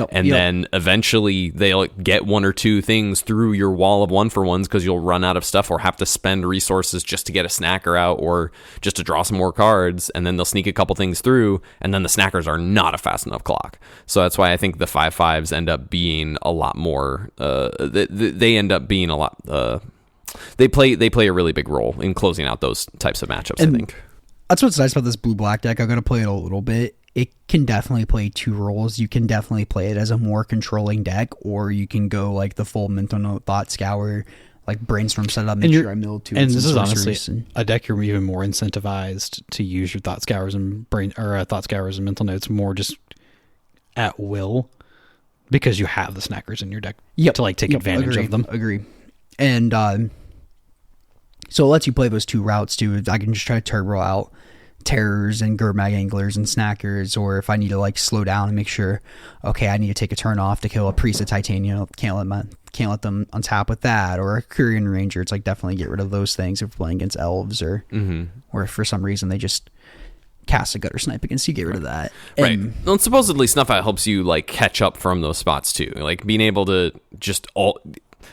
And then eventually they'll get one or two things through your wall of 1-for-1s because you'll run out of stuff or have to spend resources just to get a snacker out or just to draw some more cards. And then they'll sneak a couple things through, and then the snackers are not a fast enough clock. So that's why I think the 5/5s end up being a lot more. They end up being a lot. They play a really big role in closing out those types of matchups, I think. That's what's nice about this blue-black deck. I'm going to play it a little bit. It can definitely play two roles. You can definitely play it as a more controlling deck, or you can go like the full mental note, thought scour, like brainstorm setup, make sure I mill two. And this is honestly a deck you're even more incentivized to use your thought scours and thought scours and mental notes more just at will, because you have the snackers in your deck to like take advantage of them. Agree. And so it lets you play those two routes too. I can just try to turbo out terrors and Gurmag anglers and snackers, or if I need to like slow down and make sure, okay, I need to take a turn off to kill a priest of titanium, can't let them untap with that, or a Kurian ranger. It's like definitely get rid of those things if we're playing against elves, or if for some reason they just cast a gutter snipe against you, get rid of that. Right. Well, supposedly Snuff Out helps you like catch up from those spots too, like being able to just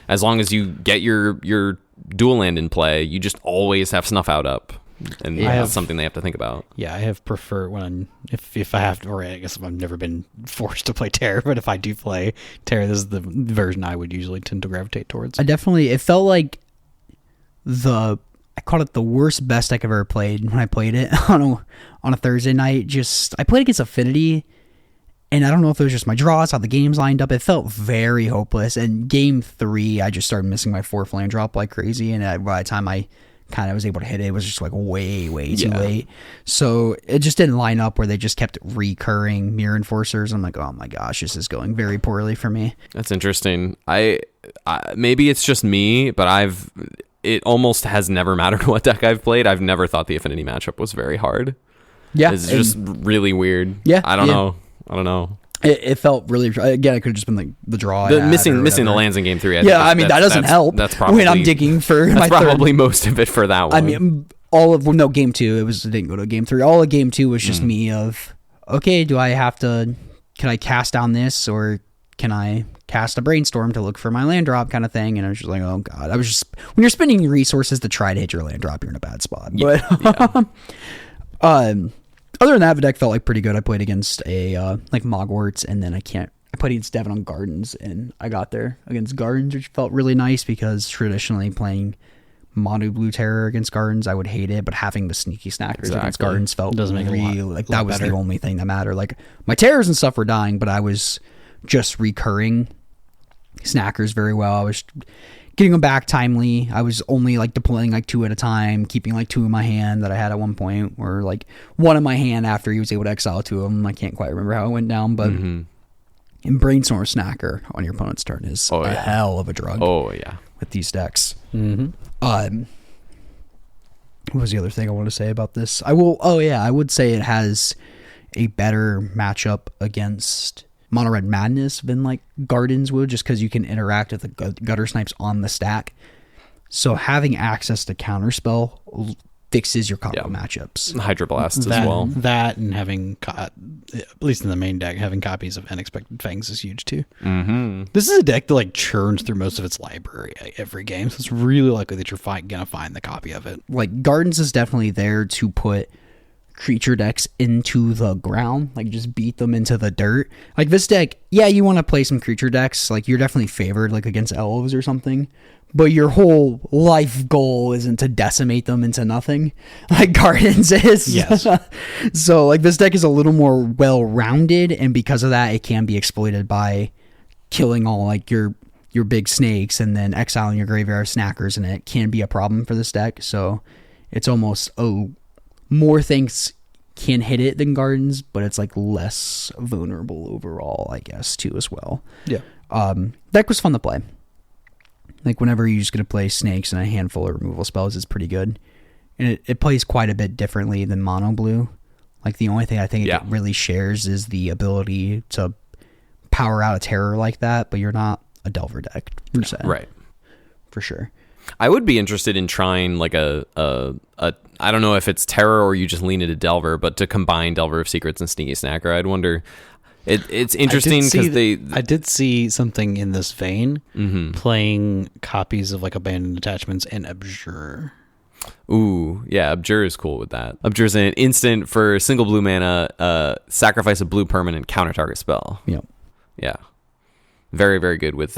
as long as you get your dual land in play, you just always have Snuff Out up. And that's something they have to think about. Yeah, I have preferred if I have to, or I guess I've never been forced to play Terror, but if I do play Terror, this is the version I would usually tend to gravitate towards. It felt like I called it the worst best deck I've ever played when I played it on a Thursday night. I played against Affinity, and I don't know if it was just my draws, how the games lined up. It felt very hopeless. And game 3, I just started missing my 4th land drop like crazy, and by the time I kind of was able to hit it, it was just like way too late. So it just didn't line up, where they just kept recurring mirror enforcers. I'm like, oh my gosh, this is going very poorly for me. That's interesting. I maybe it's just me, but it almost has never mattered what deck I've played. I've never thought the Affinity matchup was very hard. Yeah, it's just really weird. Yeah, I don't know. It felt really, again, it could have just been like the draw. Missing the lands in game 3. That doesn't help. That's probably when I'm digging for my that's probably third. Most of it for that one. I mean, game 2. It didn't go to game 3. All of game 2 was just me of, okay, can I cast down this, or can I cast a brainstorm to look for my land drop kind of thing? And I was just like, oh god, when you're spending resources to try to hit your land drop, you're in a bad spot. But other than that, the deck felt like pretty good. I played against a like Mogwarts, and then I played against Devin on Gardens, and I got there against Gardens, which felt really nice, because traditionally playing mono blue terror against Gardens, I would hate it, but having the sneaky snackers against Gardens felt really like that was the only thing that mattered. Like my terrors and stuff were dying, but I was just recurring snackers very well. I was getting them back timely. I was only like deploying like 2 at a time, keeping like 2 in my hand that I had at one point, or like 1 in my hand after he was able to exile 2 of them. I can't quite remember how it went down, but in Brainstorm Snacker on your opponent's turn is a hell of a drug. Oh yeah, with these decks. What was the other thing I want to say about this? I would say it has a better matchup against Mono Red Madness than like Gardens would, just because you can interact with the gutter snipes on the stack. So having access to Counterspell fixes your combo matchups. Hydroblasts as well. That, and having, at least in the main deck, having copies of Unexpected Fangs is huge too. This is a deck that like churns through most of its library every game, so it's really likely that you're gonna find the copy of it. Like Gardens is definitely there to put creature decks into the ground, like just beat them into the dirt. Like this deck, you want to play some creature decks, like you're definitely favored like against elves or something, but your whole life goal isn't to decimate them into nothing like Gardens is. Yes. So like this deck is a little more well-rounded, and because of that, it can be exploited by killing all like your big snakes and then exiling your graveyard snackers, and it can be a problem for this deck. So it's almost more things can hit it than Gardens, but it's like less vulnerable overall, I guess, too, as well. Yeah. Deck was fun to play. Like whenever you're just going to play snakes and a handful of removal spells, it's pretty good. And it plays quite a bit differently than mono blue. Like the only thing I think it really shares is the ability to power out a terror like that, but you're not a Delver deck per se. Right. For sure. I would be interested in trying like a I don't know if it's Terror or you just lean into Delver, but to combine Delver of Secrets and Sneaky Snacker, I'd wonder. It's interesting because I did see something in this vein, Mm-hmm. playing copies of like Abandoned Attachments and Abjure. Ooh, yeah, Abjure is cool with that. Abjure is an instant for single blue mana, sacrifice a blue permanent, counter target spell. Yep. Yeah. Very, very good with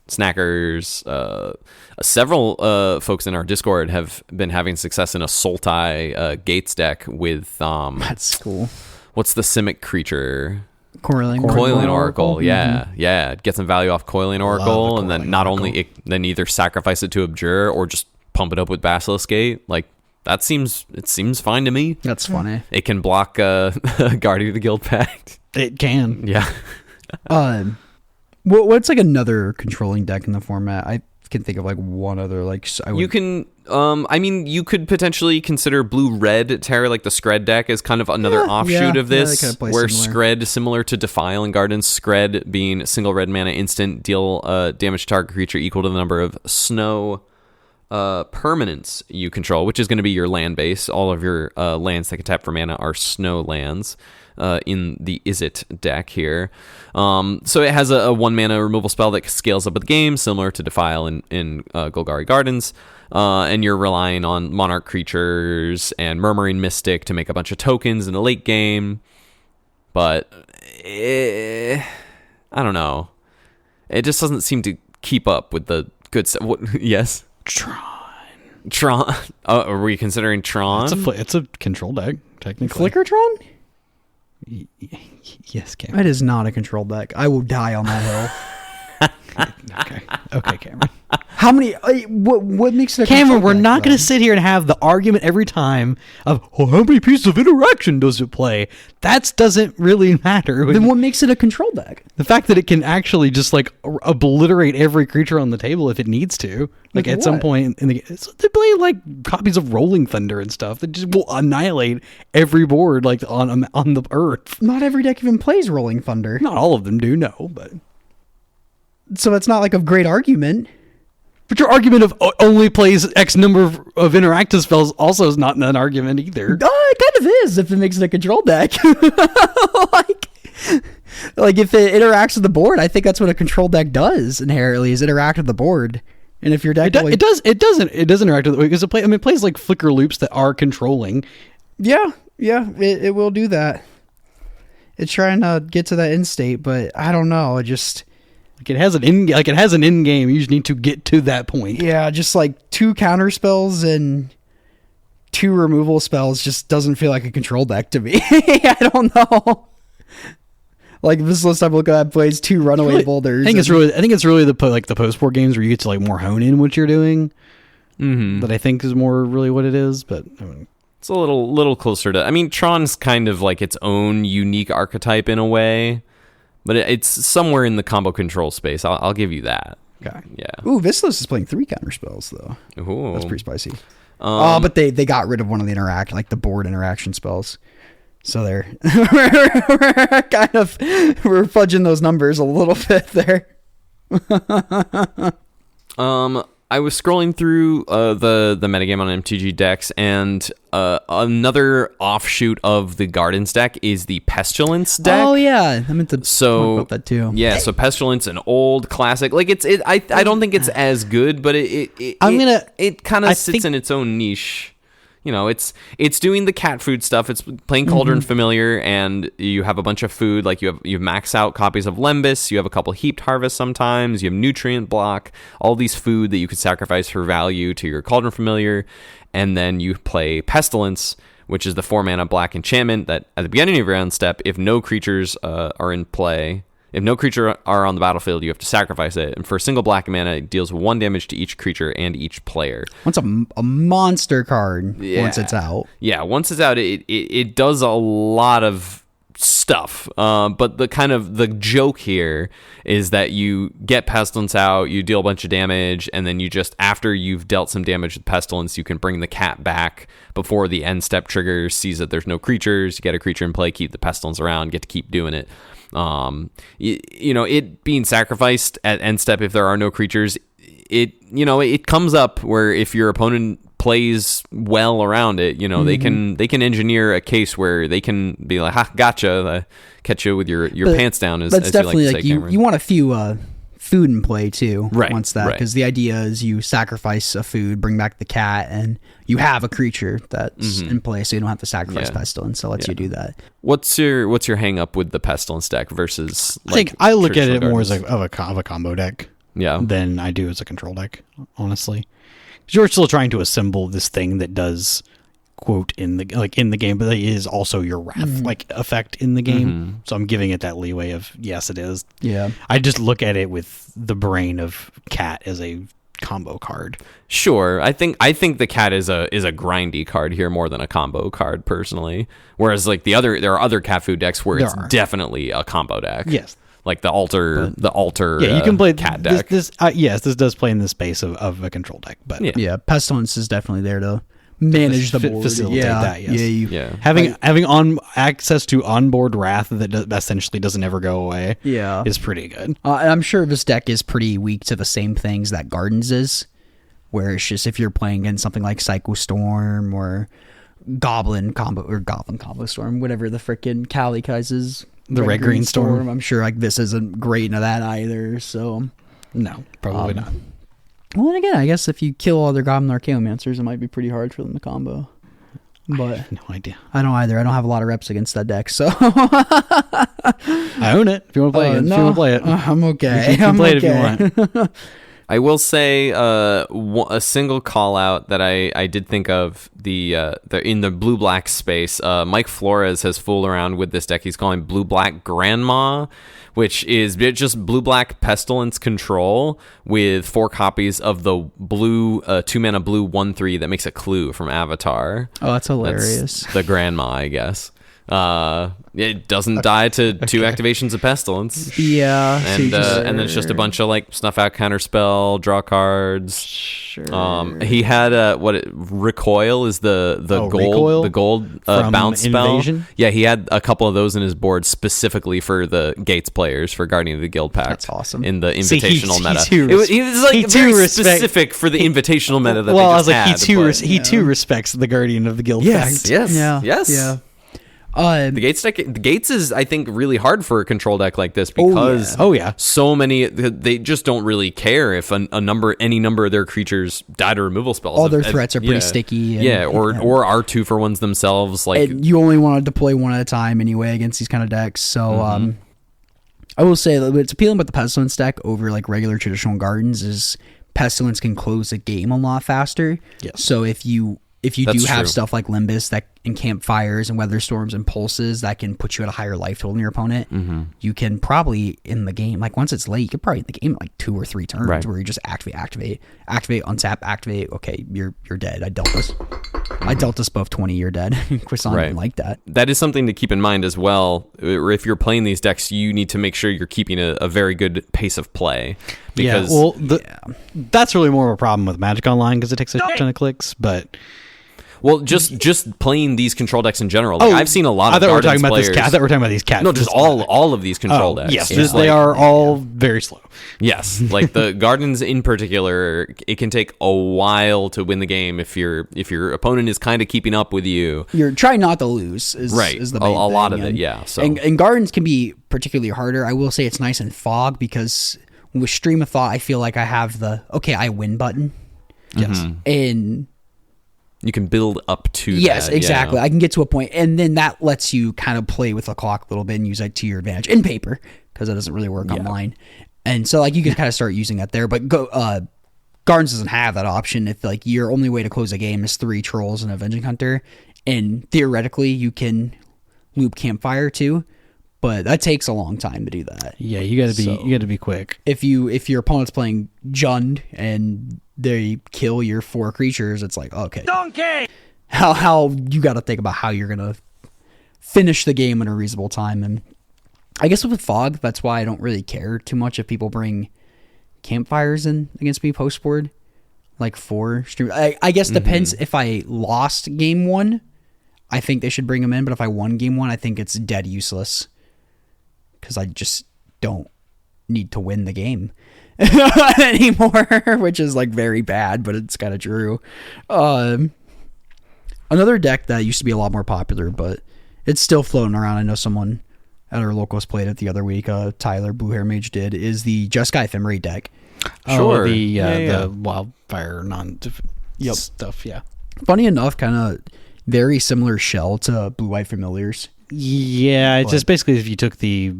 snackers. Several folks in our Discord have been having success in a Sultai Gates deck with That's cool. what's the Simic creature? Coiling Oracle. Yeah. Get some value off Coiling Oracle, and then Coiling not Oracle. only then either sacrifice it to Abjure or just pump it up with Basilisk Gate. Like it seems fine to me. That's funny. It can block Guardian of the Guild Pact. It can. Yeah. What's like another controlling deck in the format? I can think of like one other. Like You can, I mean, you could potentially consider blue-red Terror, like the Skred deck, as kind of another offshoot of they this, kinda play where similar. Skred, similar to Defile and Garden, Skred being single red mana instant, deal damage to target creature equal to the number of snow permanents you control, which is going to be your land base. All of your lands that can tap for mana are snow lands. In the Izzet deck here. So it has a 1 mana removal spell that scales up with the game, similar to Defile in Golgari Gardens. And you're relying on Monarch creatures and Murmuring Mystic to make a bunch of tokens in the late game. But I don't know. It just doesn't seem to keep up with the good stuff. Yes? Tron. Are we considering Tron? It's a control deck, technically. Flickertron? Yes, Cameron. That is not a control deck. I will die on that hill. Okay, Cameron. How many? What makes it a Cameron, control we're deck, not going though? to sit here and have the argument every time of how many pieces of interaction does it play. That doesn't really matter. Then what makes it a control deck? The fact that it can actually just like obliterate every creature on the table if it needs to. Like at some what? point in the they play like copies of Rolling Thunder and stuff that just will annihilate every board like on the earth. Not every deck even plays Rolling Thunder. Not all of them do, no, but So it's not like a great argument. your argument of only plays X number of interactive spells also is not an argument either. It kind of is if it makes it a control deck. like if it interacts with the board, I think that's what a control deck does inherently, is interact with the board. And if your deck It does interact with it because it plays like flicker loops that are controlling. Yeah, it will do that. It's trying to get to that end state, but I don't know. It just It has an in game. You just need to get to that point. just like 2 counter spells and 2 removal spells just doesn't feel like a control deck to me. I don't know. Like this list I'm looking at plays 2 runaway boulders. I think it's really the post war games where you get to like more hone in what you're doing. Mm-hmm. That I think is more really what it is. But I mean, It's a little closer to. I mean, Tron's kind of like its own unique archetype in a way, but it's somewhere in the combo control space. I'll give you that. Okay. Yeah. Ooh, this list is playing 3 counter spells though. Ooh. That's pretty spicy. But they got rid of one of the the board interaction spells. So they're we're fudging those numbers a little bit there. I was scrolling through the metagame on MTG decks, and another offshoot of the Gardens deck is the Pestilence deck. Oh yeah, I meant to talk about that too. Yeah, so Pestilence, an old classic. Like I don't think it's as good, but it kind of sits in its own niche. You know, it's doing the cat food stuff. It's playing Cauldron Familiar, and you have a bunch of food. Like you have max out copies of Lembus. You have a couple Heaped Harvest sometimes. You have Nutrient Block. All these food that you could sacrifice for value to your Cauldron Familiar, and then you play Pestilence, which is the 4 mana black enchantment that at the beginning of your round step, if no creatures are in play. If no creature are on the battlefield, you have to sacrifice it. And for a single black mana, it deals 1 damage to each creature and each player. Once a monster card once it's out. Yeah, once it's out, it does a lot of stuff. But the joke here is that you get Pestilence out, you deal a bunch of damage, and then you just, after you've dealt some damage with Pestilence, you can bring the cat back before the end step trigger, sees that there's no creatures, you get a creature in play, keep the Pestilence around, get to keep doing it. You know, it being sacrificed at end step if there are no creatures it comes up where if your opponent plays well around it, they can engineer a case where they can be like, ha, gotcha, catch you with your pants down, as that's you like to say, you want a few food in play too, right? Once that, because the idea is you sacrifice a food, bring back the cat, and you have a creature that's in play, so you don't have to sacrifice pestilence. So it lets you do that. What's your hang up with the pestilence deck versus? I think I look at it traditional more as gardens? of a combo deck, Yeah. than I do as a control deck, honestly. 'Cause you're still trying to assemble this thing that does quote in the game, but it is also your wrath effect in the game. So I'm giving it that leeway of yes, it is. Yeah. I just look at it with the brain of cat as a combo card. Sure, I think the cat is a grindy card here more than a combo card personally. Whereas like there are other cat food decks where it's definitely a combo deck. Yes. Like the altar. Yeah, you can play cat deck. This does play in the space of a control deck, but Yeah, pestilence is definitely there to manage the board. Facilitate that, yes. Yeah, Having on access to onboard wrath that essentially doesn't ever go away. Yeah. Is pretty good. And I'm sure this deck is pretty weak to the same things that Gardens is, where it's just if you're playing against something like Psycho Storm or Goblin Combo Storm, whatever the frickin' Kali Kai's The red green storm. I'm sure like this isn't great into that either. So No, probably not. well, then again, I guess if you kill all their Goblin Archaeomancers, it might be pretty hard for them to combo. But I have no idea. I don't either. I don't have a lot of reps against that deck, so I own it. If you want to play it, if you want to play it, I'm okay. You can I'm play it okay. if you want. I will say a single call out that I did think of the in the blue black space. Mike Flores has fooled around with this deck. He's calling blue black Grandma, which is just blue black pestilence control with 4 copies of the blue 2-mana blue 1/3 that makes a clue from Avatar. Oh, that's hilarious. That's the Grandma, I guess. It doesn't die to 2 activations of pestilence. Yeah, And then it's just a bunch of like snuff out counterspell, draw cards. Sure. He had recoil is the gold Recoil? the gold From bounce Invasion? spell. Yeah, he had a couple of those in his board specifically for the Gates players for Guardian of the Guild Pact. That's awesome. In the See, invitational he meta. too It was like he too very respect- specific for the invitational meta that Well, they I just was like, had. he too respects the Guardian of the Guild Pact. Yes. Yeah. The Gates deck, the Gates is, I think, really hard for a control deck like this because Oh, yeah. so many they just don't really care if any number of their creatures die to removal spells. All their threats are pretty sticky. And, or are 2 for ones themselves. Like and you only want to deploy one at a time anyway against these kind of decks. So I will say that what's appealing about the Pestilence deck over like regular traditional Gardens is Pestilence can close a game a lot faster. Yes. So if you do That's have true. stuff like Limbus that and Campfires and Weather Storms and Pulses that can put you at a higher life total than your opponent, you can probably in the game, like once it's late, you could probably in the game like 2 or 3 turns Right. where you just activate, untap, activate. Okay, you're dead. I dealt this above 20. You're dead. Quisan didn't like that. that is something to keep in mind as well. If you're playing these decks, you need to make sure you're keeping a very good pace of play. Because That's really more of a problem with Magic Online because it takes a ton of clicks, but... Well, just playing these control decks in general. Like, I've seen a lot of I thought we were talking Gardens about players. this cat. I thought we were talking about these cats. No, just all of these control decks. Yes, Just they are all very slow. Yes, like the Gardens in particular, it can take a while to win the game if your opponent is kind of keeping up with you. You're trying not to lose. Is the main a lot thing. of it, And- yeah. So And Gardens can be particularly harder. I will say it's nice in Fog because with Stream of Thought, I feel like I have the I win button. Yes. And you can build up to yes, that, exactly. yeah. I can get to a point, and then that lets you kind of play with the clock a little bit and use it to your advantage in paper because it doesn't really work online. And so like you can kind of start using that there, but Gardens doesn't have that option. If like your only way to close a game is 3 Trolls and a Avenging Hunter, and theoretically you can loop Campfire too, but that takes a long time to do that. Yeah, you got to be quick. If your opponent's playing Jund and they kill your 4 creatures, it's like, okay, donkey. How you got to think about how you're gonna finish the game in a reasonable time. And I guess with Fog, that's why I don't really care too much if people bring Campfires in against me post board, like 4 stream. I guess depends. If I lost game 1, I think they should bring them in. But if I won game 1, I think it's dead useless because I just don't need to win the game anymore, which is like very bad, but it's kind of true. Another deck that used to be a lot more popular, but it's still floating around. I know someone at our locals played it the other week. Tyler Blue Hair Mage did, is the Jeskai Ephemerate deck. Sure. The wildfire Yep. stuff. Yeah. Funny enough, kind of very similar shell to Blue White Familiars. Yeah, it's just basically if you took the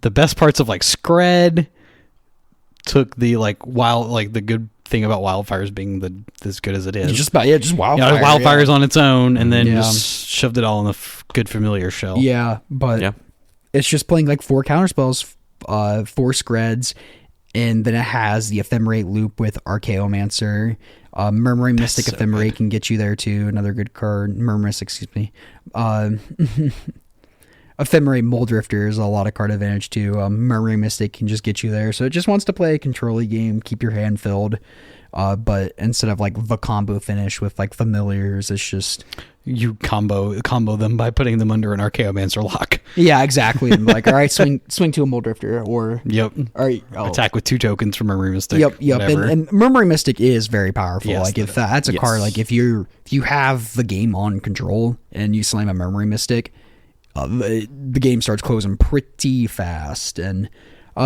best parts of like Scred, took the the good thing about wildfires being as good as it is. Just wildfire. Wildfires on its own, and then just shoved it all in a good familiar shell. Yeah, but it's just playing like 4 counterspells, 4 Screds, and then it has the Ephemerate loop with Archaeomancer. Murmuring Mystic Ephemerate can get you there too. Another good card. Murmurous, excuse me. Ephemerate Moldrifter is a lot of card advantage too. Murmuring Mystic can just get you there. So it just wants to play a control-y game, keep your hand filled. But instead of like the combo finish with like familiars, it's just you combo them by putting them under an Archaeomancer lock. Yeah, exactly. And like, all right, swing to a Moldrifter, or all right, attack with 2 tokens from Murmuring Mystic. Yep. And Murmuring Mystic is very powerful. Yes, like if that's a card, like if you have the game on control and you slam a Murmuring Mystic, the game starts closing pretty fast. And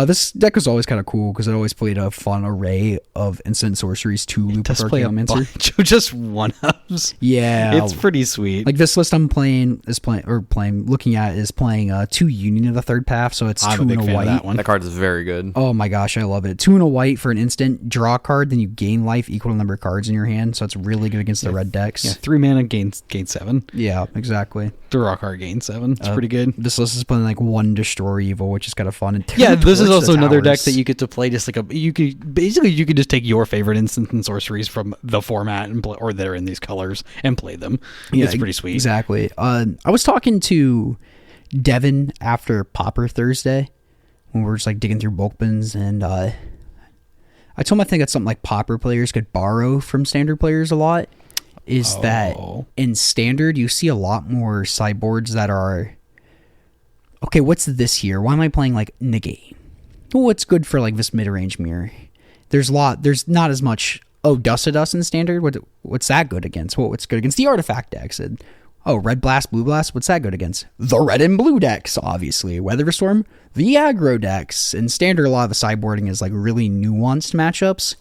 this deck was always kind of cool because it always played a fun array of instant sorceries to loop with Archaeomancer. Just one-ups. Yeah, it's pretty sweet. Like this list I'm looking at is playing 2 Union of the Third Path, so it's 2 and a white. That card is very good. Oh my gosh, I love it. 2 and a white for an instant, draw a card, then you gain life equal to the number of cards in your hand, so it's really good against the red decks. Yeah, 3 mana gain 7. Yeah, exactly. Draw a card gain 7. It's pretty good. This list is playing like 1 Destroy Evil, which is kind of fun. And this is also another deck that you get to play just like you could just take your favorite instant and sorceries from the format and or that are in these colors and play them. Yeah, it's pretty sweet. Exactly. I was talking to Devin after Pauper Thursday when we were just like digging through bulk bins, and I told him I think that's something like Pauper players could borrow from standard players a lot. Is that in standard you see a lot more sideboards that are okay, what's this here? Why am I playing like negate? What's good for like this mid-range mirror? There's not as much Dust to Dust in standard. What's that good against? What's good against the artifact decks? And Red Blast, Blue Blast, what's that good against? The red and blue decks, obviously. Weather Storm, the aggro decks. In standard, a lot of the sideboarding is like really nuanced matchups.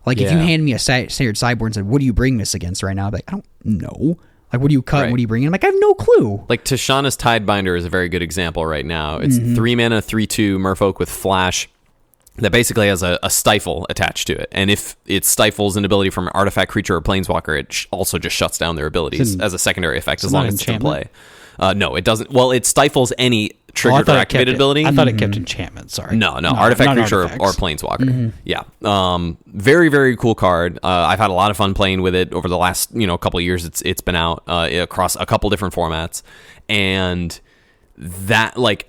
Like if you hand me a standard sideboard and said, what do you bring this against right now? I'd be like, I don't know. Like, what do you cut? Right. What do you bring in? I'm like, I have no clue. Like, Tashana's Tidebinder is a very good example right now. It's 3 mana, 3/2 Merfolk with Flash that basically has a stifle attached to it. And if it stifles an ability from an artifact, creature, or planeswalker, it also just shuts down their abilities as a secondary effect as long as it's in play. No, it doesn't. Well, it stifles any triggered or activated ability. I thought it kept enchantment. Sorry. No, artifact, creature, or planeswalker. Yeah. Very, very cool card. I've had a lot of fun playing with it over the last couple of years. It's been out across a couple different formats, and that like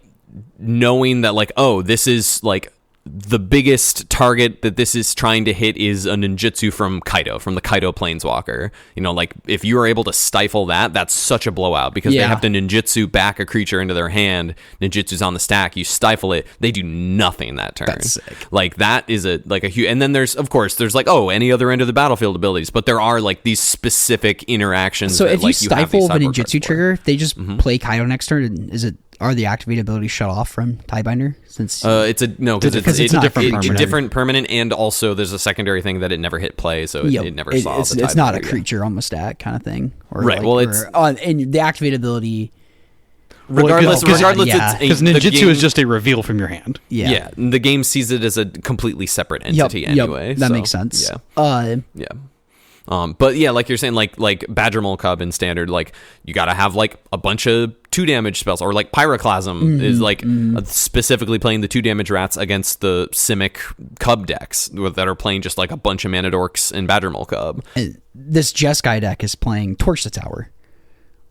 knowing that like this is like the biggest target that this is trying to hit is a ninjutsu from the Kaido Planeswalker. Like if you are able to stifle that, that's such a blowout because they have to ninjutsu back a creature into their hand. Ninjutsu's on the stack. You stifle it, they do nothing that turn. That's sick. Like that is a huge. And then there's like any other end of the battlefield abilities, but there are like these specific interactions. So that, if like, you stifle the ninjutsu trigger, they just Mm-hmm. play Kaido next turn. Are the activated abilities shut off from Tidebinder? Since it's a different different permanent, and also there's a secondary thing that it never hit play, so it never saw. It's not a creature on the stack kind of thing, right? And the activated ability. Regardless, because ninjutsu is just a reveal from your hand. Yeah, the game sees it as a completely separate entity anyway. That makes sense. Yeah. But yeah, like you're saying, like Badger Mole Cub in standard, like you gotta have like a bunch of 2 damage spells, or like Pyroclasm is like specifically playing the 2 damage rats against the Simic Cub decks that are playing just like a bunch of Mana Dorks and Badger Mole Cub. And this Jeskai deck is playing Torch the Tower.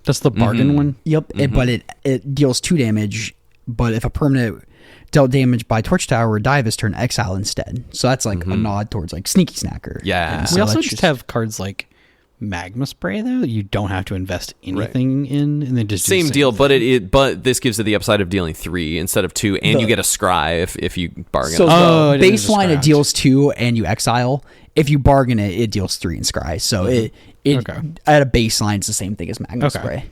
That's the bargain one? Yep, but it deals 2 damage, but if a permanent dealt damage by Torch Tower or die this turn, exile instead. So that's like a nod towards like Sneaky Snacker. Yeah. We also just have cards like Magma Spray though. You don't have to invest anything in, and then just do the Same deal, thing. but this gives it the upside of dealing 3 instead of 2, and you get a scry if you bargain. So Oh, the it is a baseline, it scratch. deals 2 and you exile. If you bargain it, it deals 3 in scry. So it Okay. at a baseline, it's the same thing as Magma Okay. Spray.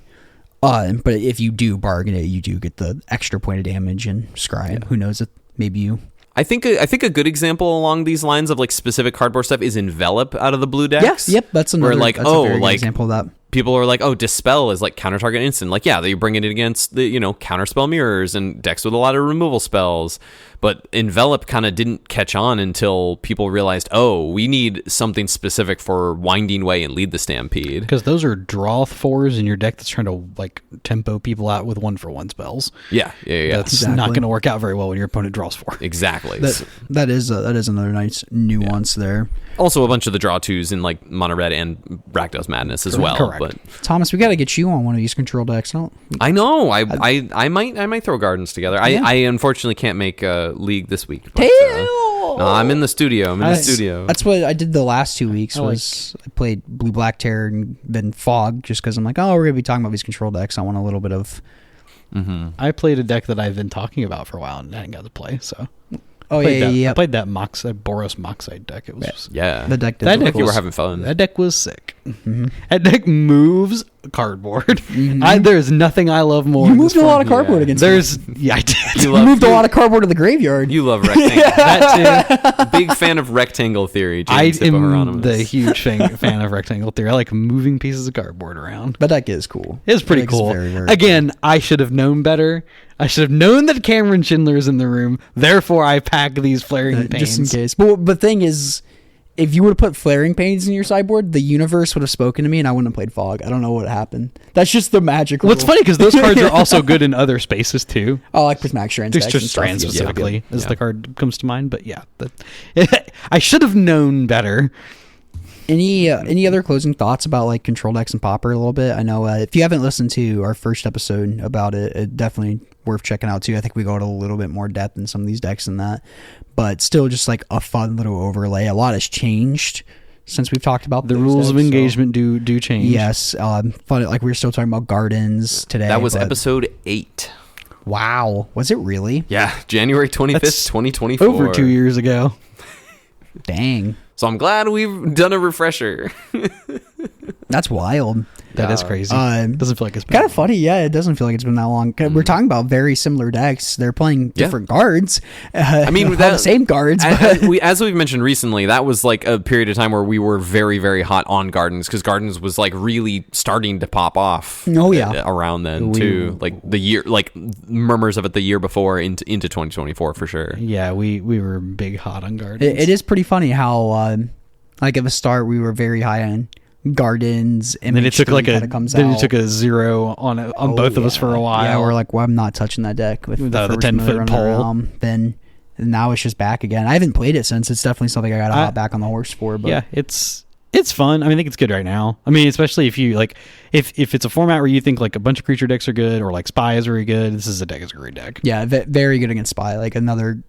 But if you do bargain it, you do get the extra point of damage and scry. Who knows if maybe you... I think a good example along these lines of like specific cardboard stuff is Envelop out of the blue decks. Yep, that's another where like that's a very good like example of that. people are like, oh, Dispel is like counter target instant. Like, yeah, they bring it against the, counterspell mirrors and decks with a lot of removal spells. But Envelop kind of didn't catch on until people realized, oh, we need something specific for Winding Way and Lead the Stampede. Because those are draw 4s in your deck that's trying to like tempo people out with 1-for-1 spells. Yeah. That's Exactly. not going to work out very well when your opponent draws 4. Exactly. That is another nice nuance there. Also, a bunch of the draw 2s in like Mono Red and Rakdos Madness as well. Correct. But Thomas, we got to get you on one of these control decks. I know. I might throw Gardens together. I unfortunately can't make a league this week. But, no, I'm in the studio. That's what I did the last 2 weeks. I played Blue Black Terror and then Fog, just because I'm like, oh, we're gonna be talking about these control decks. I want a little bit of. I played a deck that I've been talking about for a while and I hadn't got to play. So Oh I played that Boros Moxide deck. It was yeah. the deck. that deck you were was- having fun. That deck was sick. That deck moves cardboard. There's nothing I love more. You in moved this a lot form. of cardboard against me. I did. You moved a lot of cardboard to the graveyard. You love rectangle. That too. Big fan of rectangle theory. I James Hippo am Hieronymus. the huge fan of rectangle theory. I like moving pieces of cardboard around. That deck is cool. It's pretty That deck is cool. very, very Again, I should have known better. I should have known that Cameron Schindler is in the room. Therefore, I pack these flaring cool. pains. Just in case. But the thing is, if you would have put flaring pains in your sideboard, the universe would have spoken to me and I wouldn't have played Fog. I don't know what happened. That's just the magic. Well, it's rule. funny because those cards are also good in other spaces too. Oh, like Prismatic Strands. decks and Just stuff. Strand Yeah, specifically yeah. is the card that comes to mind. But yeah, I should have known better. Any other closing thoughts about like control decks and Pauper a little bit? I know if you haven't listened to our first episode about it definitely worth checking out too. I think we go to a little bit more depth in some of these decks than that, but still just like a fun little overlay. A lot has changed since we've talked about The those rules of decks, so- engagement do change. Yes, fun. Like we were still talking about Gardens today. That was but- episode 8. Wow, was it really? Yeah, January 25th, That's 2024. Over 2 years ago. Dang, So I'm glad we've done a refresher. that's wild. That is crazy. Um, Doesn't feel like it's been Kind of funny, yeah. It doesn't feel like it's been that long. We're talking about very similar decks. They're playing different cards. I mean, all the same cards. But as we've mentioned recently, that was like a period of time where we were very, very hot on Gardens because Gardens was like really starting to pop off. Oh, yeah. Around then too, like the year, like murmurs of it the year before into 2024 for sure. Yeah, we were big hot on Gardens. it is pretty funny how, like at the start, we were very high on Gardens, and then it took like comes then out. it took a 0 on both of us for a while. Yeah, we're like, well, I'm not touching that deck with The first 10-foot Mother pole. Realm. Then now it's just back again. I haven't played it since. It's definitely something I got to hop back on the horse for. But yeah, it's fun. I mean, I think it's good right now. I mean, especially if you like, if it's a format where you think like a bunch of creature decks are good or like Spy is very good, this is a great deck. yeah, very good against Spy. Like another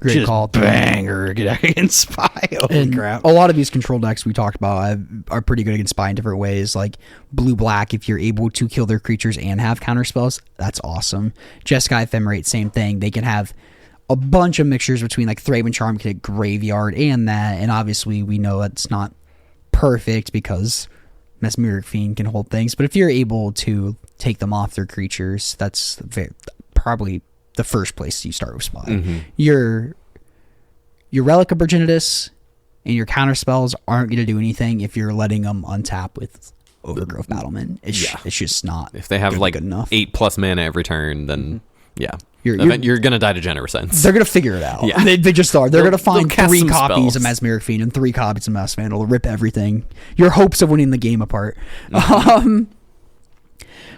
great Just call. banger deck against Spy. Holy And crap! a lot of these control decks we talked about are pretty good against Spy in different ways. Like Blue Black, if you're able to kill their creatures and have counter spells, that's awesome. Jeskai Ephemerate, same thing. They can have a bunch of mixtures between like Thraben Charm, can hit Graveyard and that. And obviously we know that's not perfect because Mesmeric Fiend can hold things. But if you're able to take them off their creatures, that's probably the first place you start with Spy. Mm-hmm. Your Relic of Progenitus and your counter spells aren't going to do anything if you're letting them untap with Overgrowth Battlement. It's just not. If they have gonna be like good enough. 8+ mana every turn, then yeah, You're- you're gonna die to Generous. They're going to figure it out. Yeah. They just are. They're going to find they'll cast 3 some copies spells. of Mesmeric Fiend and 3 copies of Mass Vandal, rip everything. Your hopes of winning the game apart.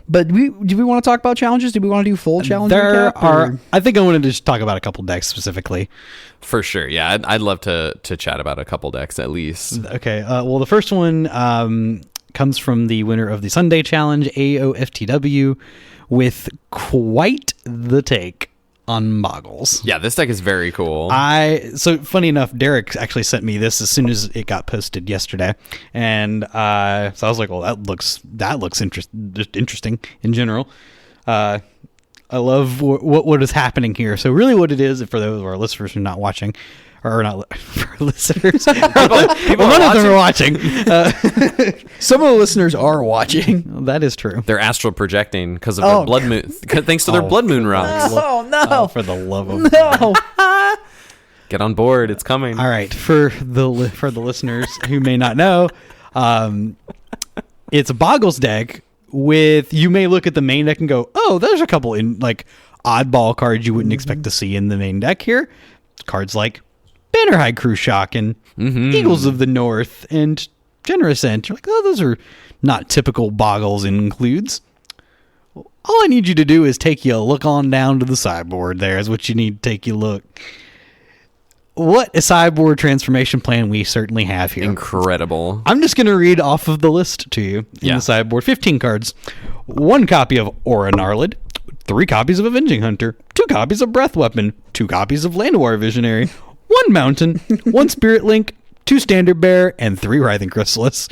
But do we want to talk about challenges? Do we want to do full challenge recap, or- I think I wanted to just talk about a couple decks specifically. For sure, yeah, I'd love to chat about a couple decks at least. Okay, well, the first one comes from the winner of the Sunday Challenge, AOFTW, with quite the take on Boggles. Yeah, this deck is very cool. So funny enough, Derek actually sent me this as soon as it got posted yesterday, and so I was like, well, that looks interesting in general. I love what is happening here. So really, what it is, for those of our listeners who are not watching. Or not for listeners. People none of them are watching. Some of the listeners are watching. That is true. They're astral projecting because of their blood moon. Thanks to their blood moon rocks. Oh no! Oh, for the love of No! Get on board. It's coming. All right, for the listeners who may not know, it's a Boggles deck with. You may look at the main deck and go, "Oh, there's a couple in like oddball cards you wouldn't expect to see in the main deck here." Cards like Bannerhide Crew Shock and Eagles of the North and Generous Ent. You're like, oh, those are not typical Boggles includes. Well, all I need you to do is take you a look on down to the sideboard. There is what you need to take you a look. What a sideboard transformation plan we certainly have here. Incredible. I'm just going to read off of the list to you in the sideboard. 15 cards. 1 copy of Aura Gnarlid. 3 copies of Avenging Hunter. 2 copies of Breath Weapon. 2 copies of Llanowar Visionary. 1 Mountain. 1 Spirit Link. 2 Standard Bearer. And 3 Writhing Chrysalis.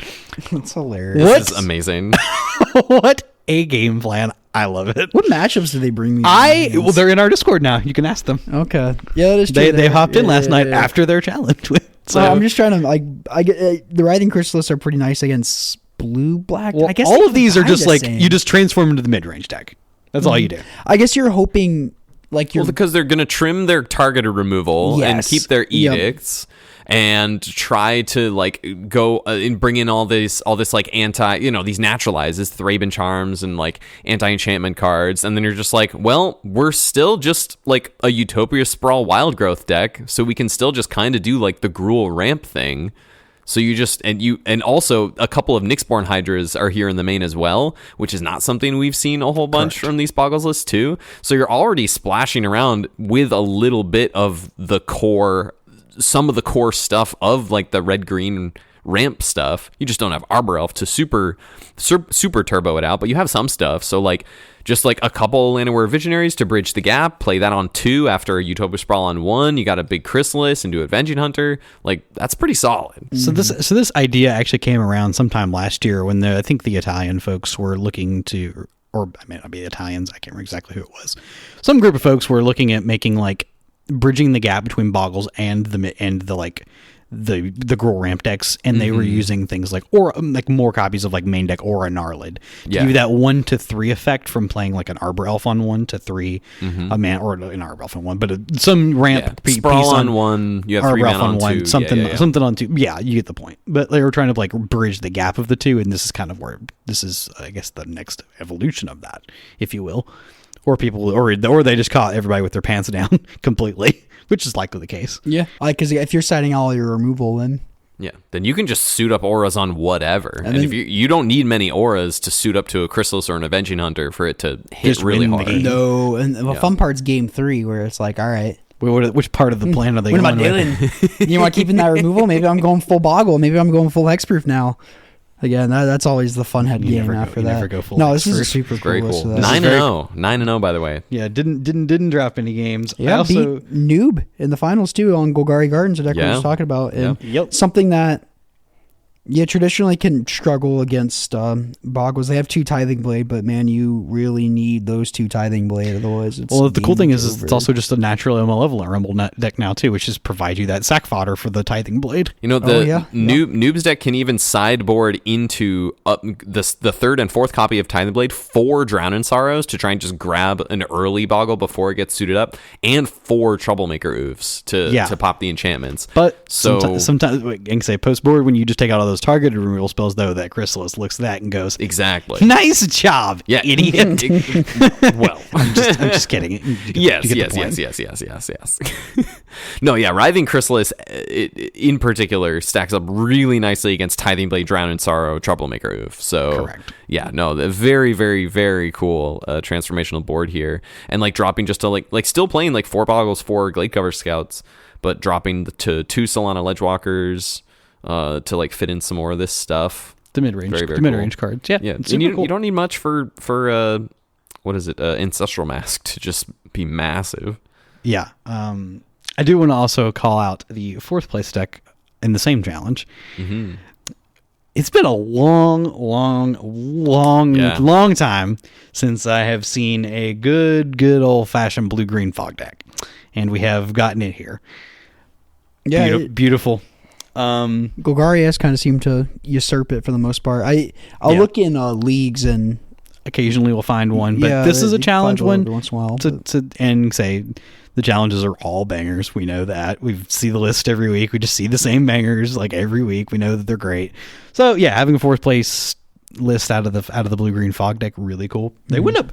That's hilarious. This is amazing. What a game plan. I love it. What matchups do they bring these? Well, they're in our Discord now. You can ask them. Okay. Yeah, that is true. They hopped in last night after their challenge. So I'm just trying to I get the Writhing Chrysalis are pretty nice against blue black. well, I guess all of these are just like same. you just transform into the mid-range deck. That's all you do. I guess you're hoping like you're Because they're going to trim their targeted removal and Yes. keep their Yep. edicts and try to like go and bring in all this like anti, these naturalizes, Thraben Charms and like anti-enchantment cards. And then you're just like, well, we're still just like a Utopia Sprawl Wild Growth deck. So we can still just kind of do like the Gruul ramp thing. So you just and also a couple of Nyxborn Hydras are here in the main as well, which is not something we've seen a whole bunch from these Boggles lists too. So you're already splashing around with a little bit of the core, some of the core stuff of like the red green ramp stuff. You just don't have Arbor Elf to super turbo it out, but you have some stuff. So like just like a couple Llanowar Visionaries to bridge the gap, play that on 2 after a Utopia Sprawl on 1. You got a big Chrysalis and do Avenging Hunter. Like that's pretty solid. So this idea actually came around sometime last year when I think the Italian folks were looking to, or I may not be the Italians, I can't remember exactly who it was. Some group of folks were looking at making like bridging the gap between Boggles and the like the Gruul ramp decks, and they were using things like or like more copies of like main deck Aura Gnarlid to give you that 1 to 3 effect from playing like an Arbor Elf on 1 to 3, a man or an Arbor Elf on 1, but some ramp piece Sprawl on 1, you have 3 mana on 2, something on 2. Yeah, you get the point. But they were trying to like bridge the gap of the two, and this is kind of where this is, I guess, the next evolution of that, if you will. Or people, or they just caught everybody with their pants down completely, which is likely the case. yeah, like because if you're setting all your removal, then you can just suit up auras on whatever. And if you don't need many auras to suit up to a Chrysalis or an Avenging Hunter for it to hit Just really win the hard. game. no, and the fun part's game 3 where it's like, all right, Which part of the plan are they what am I going with? doing? You want keeping that removal? Maybe I'm going full Boggle. Maybe I'm going full Hexproof now. Again, that's always the fun head game after that. Never go full no, this is a Hexproof. super Very cool. cool. list of that. 9-0. 9-0, by the way. Yeah, didn't drop any games. Yeah, I also beat Noob in the finals too on Golgari Gardens that everyone was talking about. And Yep. something that traditionally can struggle against Boggles. They have 2 Tithing Blade, but man, you really need those 2 Tithing Blade, otherwise it's Well, the cool thing game is over. it's also just a natural malevolent rumble deck now too, which just provide you that sack fodder for the Tithing Blade. The Noob's deck can even sideboard into the 3rd and 4th copy of Tithing Blade 4 Drown in Sorrows to try and just grab an early Boggle before it gets suited up, and 4 Troublemaker Oofs to pop the enchantments. But So sometimes I can say post board when you just take out all those targeted removal spells, though, that Chrysalis looks at that and goes, exactly. "Nice job, Yeah. idiot." Well, I'm just kidding. Yes. You get the point. No, yeah, Writhing Chrysalis in particular stacks up really nicely against Tithing Blade, Drown in Sorrow, Troublemaker Oof. So, Correct. yeah, no, the very, very, very cool transformational board here. And like dropping just to like still playing like 4 Boggles, 4 Gladecover Scouts, but dropping to 2 Solana Ledgewalkers to like fit in some more of this stuff. The mid range, Very, very the mid range cool. cards. Yeah, Yeah, it's and super cool. you don't need much for what is it? Ancestral Mask to just be massive. Yeah. I do want to also call out the 4th place deck in the same challenge. Mm-hmm. It's been a long time since I have seen a good old-fashioned blue-green fog deck. And we have gotten it here. Yeah, beautiful. Golgari has kind of seemed to usurp it for the most part. I'll look in leagues and occasionally we'll find one, but this is a challenge one every once in a while, and say the challenges are all bangers. We know that. We see the list every week. We just see the same bangers like every week. We know that they're great. So yeah, having a 4th place list out of the blue green fog deck, really cool. They went up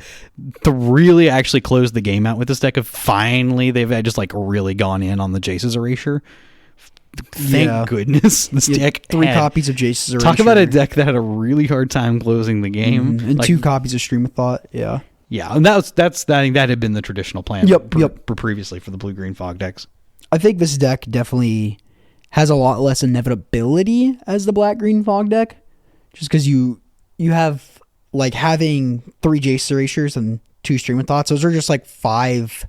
to really actually close the game out with this deck. Of finally they've just like really gone in on the Jace's Erasure. Thank goodness this deck 3 copies of Jace's Erasure. Talk about a deck that had a really hard time closing the game, and 2 copies of Stream of Thought. Yeah, and I think that had been the traditional plan. Previously for the blue green fog decks. I think this deck definitely has a lot less inevitability as the black green fog deck, just because you have like having 3 Jace's Erasures and 2 Stream of Thoughts. Those are just like 5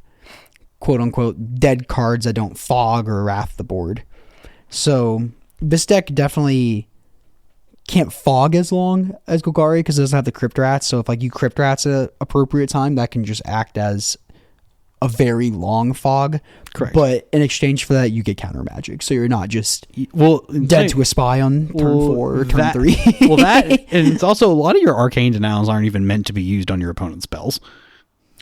quote unquote dead cards that don't fog or wrath the board. So this deck definitely can't fog as long as Golgari because it doesn't have the Crypt Rats. So if like you Crypt Rats at an appropriate time, that can just act as a very long fog. Correct. But in exchange for that, you get counter magic. So you're not just dead to a spy on turn 4 or turn 3. And it's also a lot of your arcane denials aren't even meant to be used on your opponent's spells.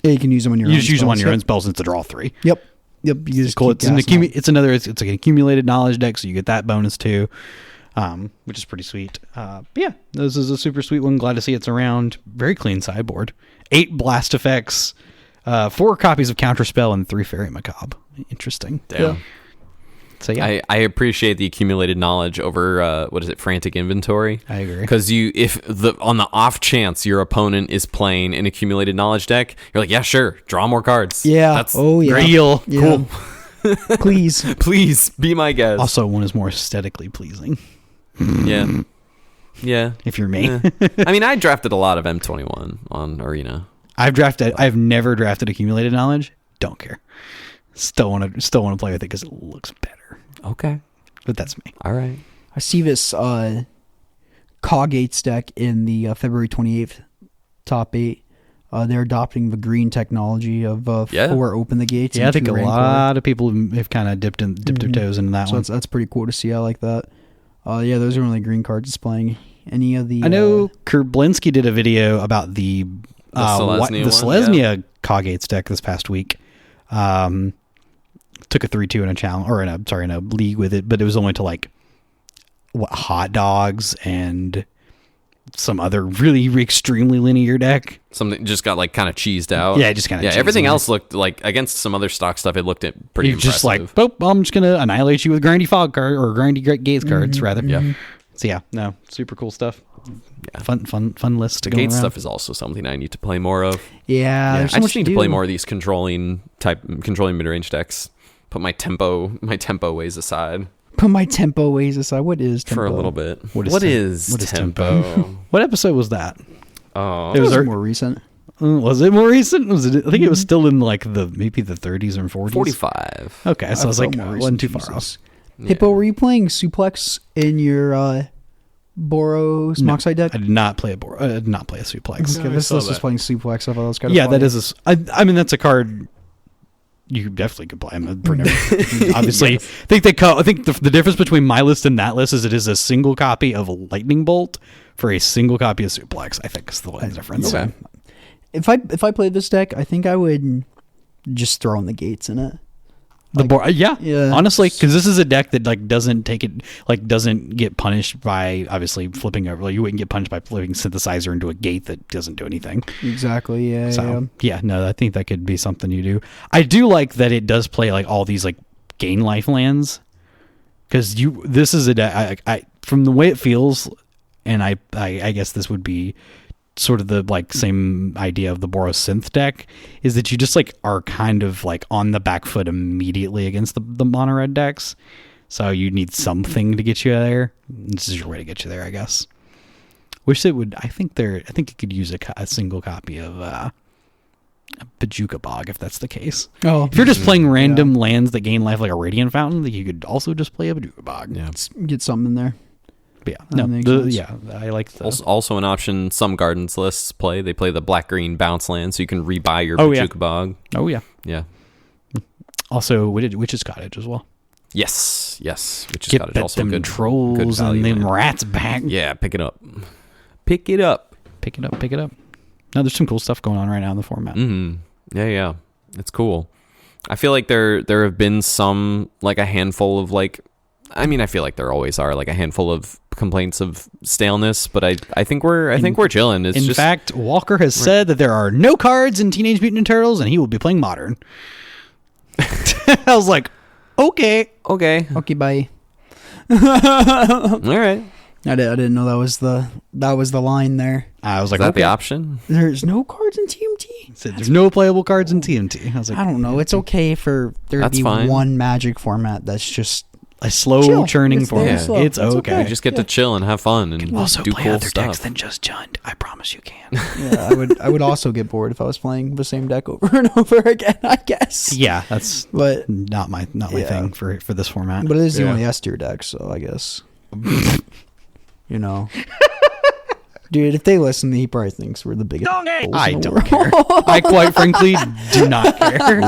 Yeah, you can use them on your own You just use them on your spells. own spells since to draw 3. Yep. You just Cool. keep gassing out. It's an accumulated knowledge deck, so you get that bonus too, which is pretty sweet. But yeah, this is a super sweet one. Glad to see it's around. Very clean sideboard. 8 blast effects, 4 copies of Counterspell, and 3 Fairy Macabre. Interesting. Damn. Yeah. So yeah, I appreciate the accumulated knowledge over Frantic Inventory. I agree. Because on the off chance your opponent is playing an accumulated knowledge deck, you're like, yeah, sure, draw more cards. Yeah. That's real. Yeah. Cool. Please be my guest. Also, one is more aesthetically pleasing. Yeah. If you're me. Yeah. I mean, I drafted a lot of M21 on Arena. I've never drafted accumulated knowledge. Don't care. Still want to play with it because it looks better. Okay. But that's me. All right. I see this Coggates deck in the February 28th top 8. They're adopting the green technology of 4 open the gates. Yeah, I and think 2 a Rancor. lot of people have kind of dipped their toes into that So one. that's pretty cool to see. I like that. Those are only green cards displaying any of the... I know Kerblinski did a video about the Selesnya Coggates deck this past week. Took a 3-2 in a challenge, or in a league with it, but it was only to like hot dogs and some other really extremely linear deck. Something just got like kind of cheesed out. Yeah, just kind of. Yeah, everything else looked like against some other stock stuff. It looked pretty impressive. Just like, I'm just gonna annihilate you with grindy fog card or grindy gates cards rather. Yeah. So yeah, no, super cool stuff. Yeah. Fun list. The gate stuff is also something I need to play more of. Yeah, I there's so just much need to to play do. more of these controlling mid-range decks. Put my tempo ways aside Put my tempo ways aside. What is tempo? for a little bit. What is tempo? What episode was that? Oh, It was It was more recent. Was it more recent? Was it? I think it was still in like maybe the 30s or 40s. 45. Okay, so I was felt like, more wasn't too recent, far off. Jesus. Hippo, were you playing Suplex in your Boros Moxite deck? I did not play a suplex. Okay, this list was playing Suplex. I thought that was kind of Yeah, funny. that is. I mean, that's a card you definitely could play. Obviously, Yes. I think the difference between my list and that list is it is a single copy of Lightning Bolt for a single copy of Suplex. I think is the difference. Okay. If I played this deck, I think I would just throw in the gates in it. Yeah. Honestly, because this is a deck that like doesn't get punished by obviously flipping over. Like, you wouldn't get punished by flipping Synthesizer into a gate that doesn't do anything. Exactly. Yeah. So no, I think that could be something you do. I do like that it does play like all these like gain life lands, because this is a deck. I from the way it feels, and I guess this would be sort of the like same idea of the Boros Synth deck, is that you just like are kind of like on the back foot immediately against the mono red decks, so you need something to get you there. This is your way to get you there, I guess. Wish it would. I think it could use a single copy of Bajuka Bog, if that's the case. Oh, If you're just playing random lands that gain life like a Radiant Fountain, you could also just play a Bajuka Bog. Yeah. get something in there. But yeah, That makes sense. yeah, I like the... Also an option some gardens lists play. They play the black-green bounce land, so you can rebuy your Oh, yeah. Bajuka Bog. Oh, yeah. Yeah. Also, Witch's Cottage as well. Yes. Which is Get cottage bet also them good. trolls good value and them land. rats back. Yeah, pick it up. Pick it up. Pick it up. No, there's some cool stuff going on right now in the format. Yeah. It's cool. I feel like there have been some, like a handful of like, I mean, I feel like there always are like a handful of complaints of staleness, but I think we're chilling. It's In just fact, Walker has said that there are no cards in Teenage Mutant Ninja Turtles, and he will be playing Modern. I was like, okay. okay. Okay, bye. All right. I didn't know that was the line there. I was Is like, that okay. the option? There's no cards in TMT. He said there's no playable cards in TMT. I was like, I don't know. It's okay for there to That's be fine. one Magic format that's just a slow Chill. churning It's very format. slow. It's It's okay. You just get to chill and have fun and Also do play cool other stuff. decks than just Jund. I promise you can. yeah. I would also get bored if I was playing the same deck over and over again. I guess. Yeah, that's But not my Yeah. thing for this format. but it is the Yeah. only S tier deck, so I guess you know. Dude, if they listen, he probably thinks we're the biggest. I don't care. I quite frankly do not care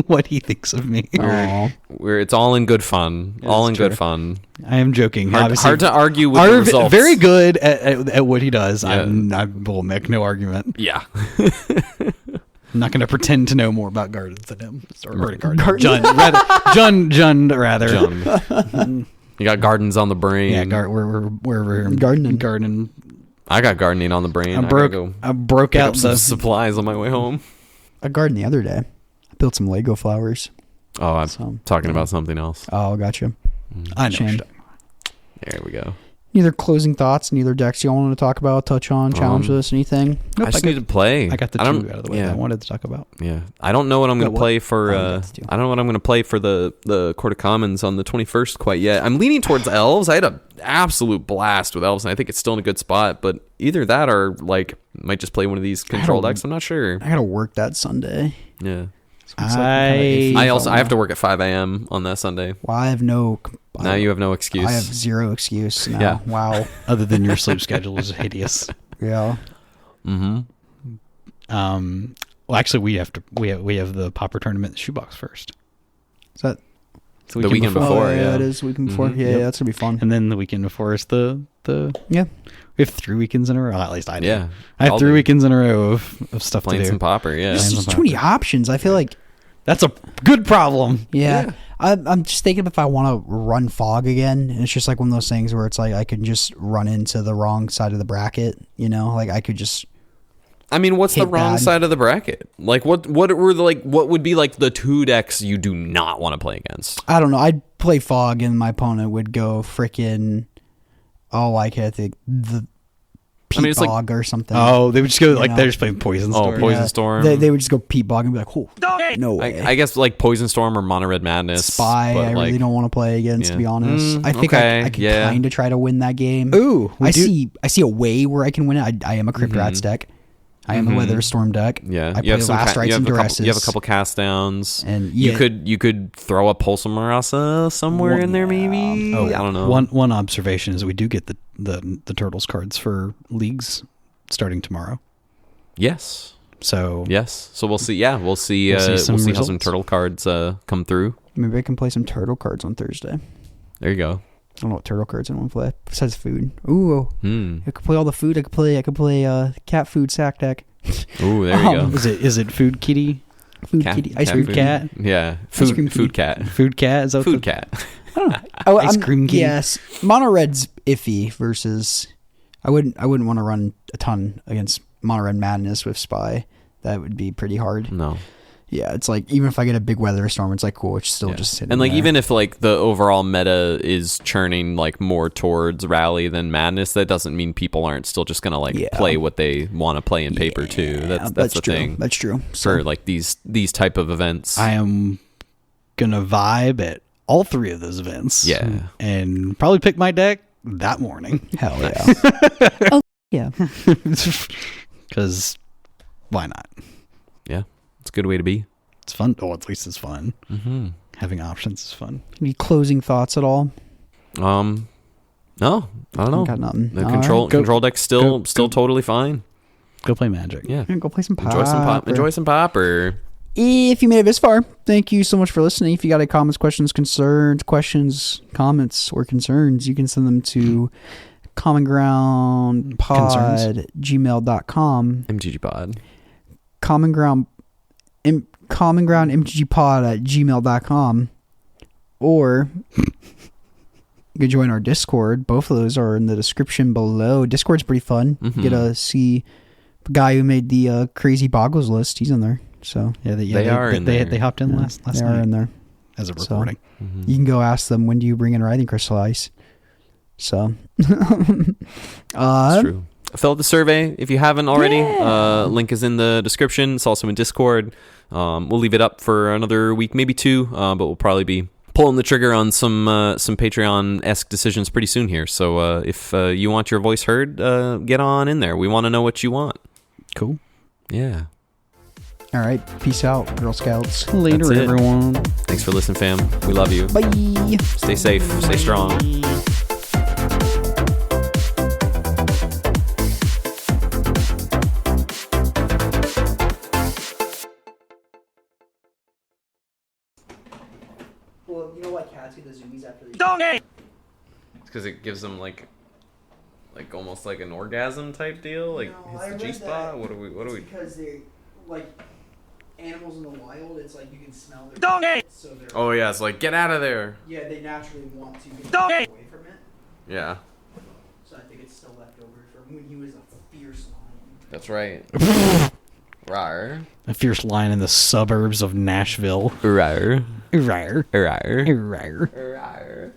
what he thinks of me. Aw. It's all in good fun. all in true. good fun. I am joking. Hard, Obviously, hard to argue with the Arv, results. very good at what he does. Yeah. I will make no argument. Yeah. I'm not going to pretend to know more about gardens than him. Or Garden. Jund rather. John. You got gardens on the brain. Yeah, we're Gardening. I got gardening on the brain. I broke Pick out up some the supplies on my way home. I gardened the other day. I built some Lego flowers. Oh, I'm So, talking about something else. Oh, gotcha. I know. Shame. There we go. Neither closing thoughts, neither decks you all want to talk about, touch on, challenge this, anything. I just need to play. I got the two don't- out of the way that I wanted to talk about. Yeah, I don't know what I'm going Got to what? play for. Oh, that's two. I don't know what I'm going to play for the Court of Commons on the 21st quite yet. I'm leaning towards elves. I had an absolute blast with elves, and I think it's still in a good spot. But either that or like might just play one of these control don't- decks. I'm not sure. I gotta work that Sunday. Yeah, So it's like kinda iffy I about have to that. work at 5 a.m. on that Sunday. Well, I have no. Now you have no excuse. I have zero excuse now. Yeah. Wow. Other than your sleep schedule is hideous. Yeah. Mm-hmm. Well, actually, we have the Pauper tournament shoebox first, Is that? it's The weekend before, Oh, yeah. it is the weekend before. Mhm. Yeah, Yep. yeah, that's gonna be fun. and then the weekend before is the Yeah. we have 3 weekends in a row. At least I do. Yeah, I have I'll 3 do. weekends in a row of stuff Playing to do. some Pauper. Yeah, There's Playing just some too many options. I feel like. That's a good problem. Yeah. I'm just thinking if I want to run fog again, and it's just like one of those things where it's like I can just run into the wrong side of the bracket. You know, like I could just. I mean, what's the Hit wrong bad. side of the bracket? Like, what were the, like, what would be like the 2 decks you do not want to play against? I don't know. I'd play fog, and my opponent would go freaking. Oh, I can't think the. Peat it's like- bog or something. Oh, they would just go like know. they're just playing Poison Oh, Storm. Poison Storm. They would just go peat bog and be like, oh, no way. I guess like Poison Storm or Mono Red Madness. Spy, but, I really like, don't want to play against, to yeah. be honest. I think okay, I could yeah. kind of try to win that game. Ooh, I see a way where I can win it. I am a Crypt Rats deck. I am a Weather Storm deck. Yeah, I play Last Rites and Duresses. You have a couple cast downs, And you yeah. you could throw a Pulsar Marasa somewhere in there, maybe. Oh, I don't know. One observation is we do get the Turtles cards for leagues starting tomorrow. Yes, So yes. So we'll see. Yeah, we'll see. We'll see We'll some see how some results. turtle cards come through. Maybe I can play some turtle cards on Thursday. There you go. I don't know what turtle cards I want to play besides food. Ooh, Hmm. I could play all the food. I could play cat food sack deck. Ooh, there you go. is it Food Kitty? Food Cat- kitty, ice cat cream food. cat. Yeah, Ice cream food kitty. cat. Food Cat? Is that Food cat. Oh, Ice cream kitty. Yes, mono red's iffy versus. I wouldn't want to run a ton against mono red madness with spy. That would be pretty hard. No. Yeah, it's like even if I get a big weather storm, it's like cool. It's still Yeah. just sitting And like there. even if like the overall meta is churning like more towards rally than madness, that doesn't mean people aren't still just gonna like Yeah. play what they want to play in paper too. Yeah, That's the true. thing That's true. So, for like these type of events. I am gonna vibe at all 3 of those events. Yeah. And probably pick my deck that morning. hell yeah. Oh yeah. Because Why not? Yeah, it's a good way to be. It's fun. Oh, at least it's fun. Mm-hmm. Having options is fun. Any closing thoughts at all? No, I don't know. Got nothing. The All control right. control deck's still totally fine. Go play Magic. Yeah, Go play some enjoy some Pauper. enjoy some Pauper. If you made it this far, thank you so much for listening. If you got any comments, questions, comments, or concerns, you can send them to commongroundpod@gmail.com. MTG Pod. commongroundmtgpod@gmail.com. Or you can join our Discord. Both of those are in the description below. Discord's pretty fun. Mm-hmm. Get to see the guy who made the crazy boggles list. He's in there. So They are in there. They hopped in last they night are in there. as of So, recording. You can go ask them, when do you bring in Writhing Crystal Ice? So It's true. Fill out the survey if you haven't already. Link is in the description. It's also in Discord. We'll leave it up for another week, maybe 2, but we'll probably be pulling the trigger on some Patreon-esque decisions pretty soon here. So if you want your voice heard, get on in there. We want to know what you want. Cool. Yeah. all right, peace out, Girl Scouts. Later, That's it. everyone. Thanks for listening, fam. We love you. Bye. Stay safe. Stay strong. Well, you know why cats get the zoomies after they It's because it gives them like almost like an orgasm type deal. Like No, hits I the read G spot. that. What do we? Because they're like animals in the wild. It's like you can smell their so they're Oh yeah, it's like get out of there. yeah, they naturally want to get away from it. Yeah, So I think it's still left over from when he was a fierce lion. that's right. Rar. A fierce lion in the suburbs of Nashville. Rar. Rawr. Rar. Rawr. Rar.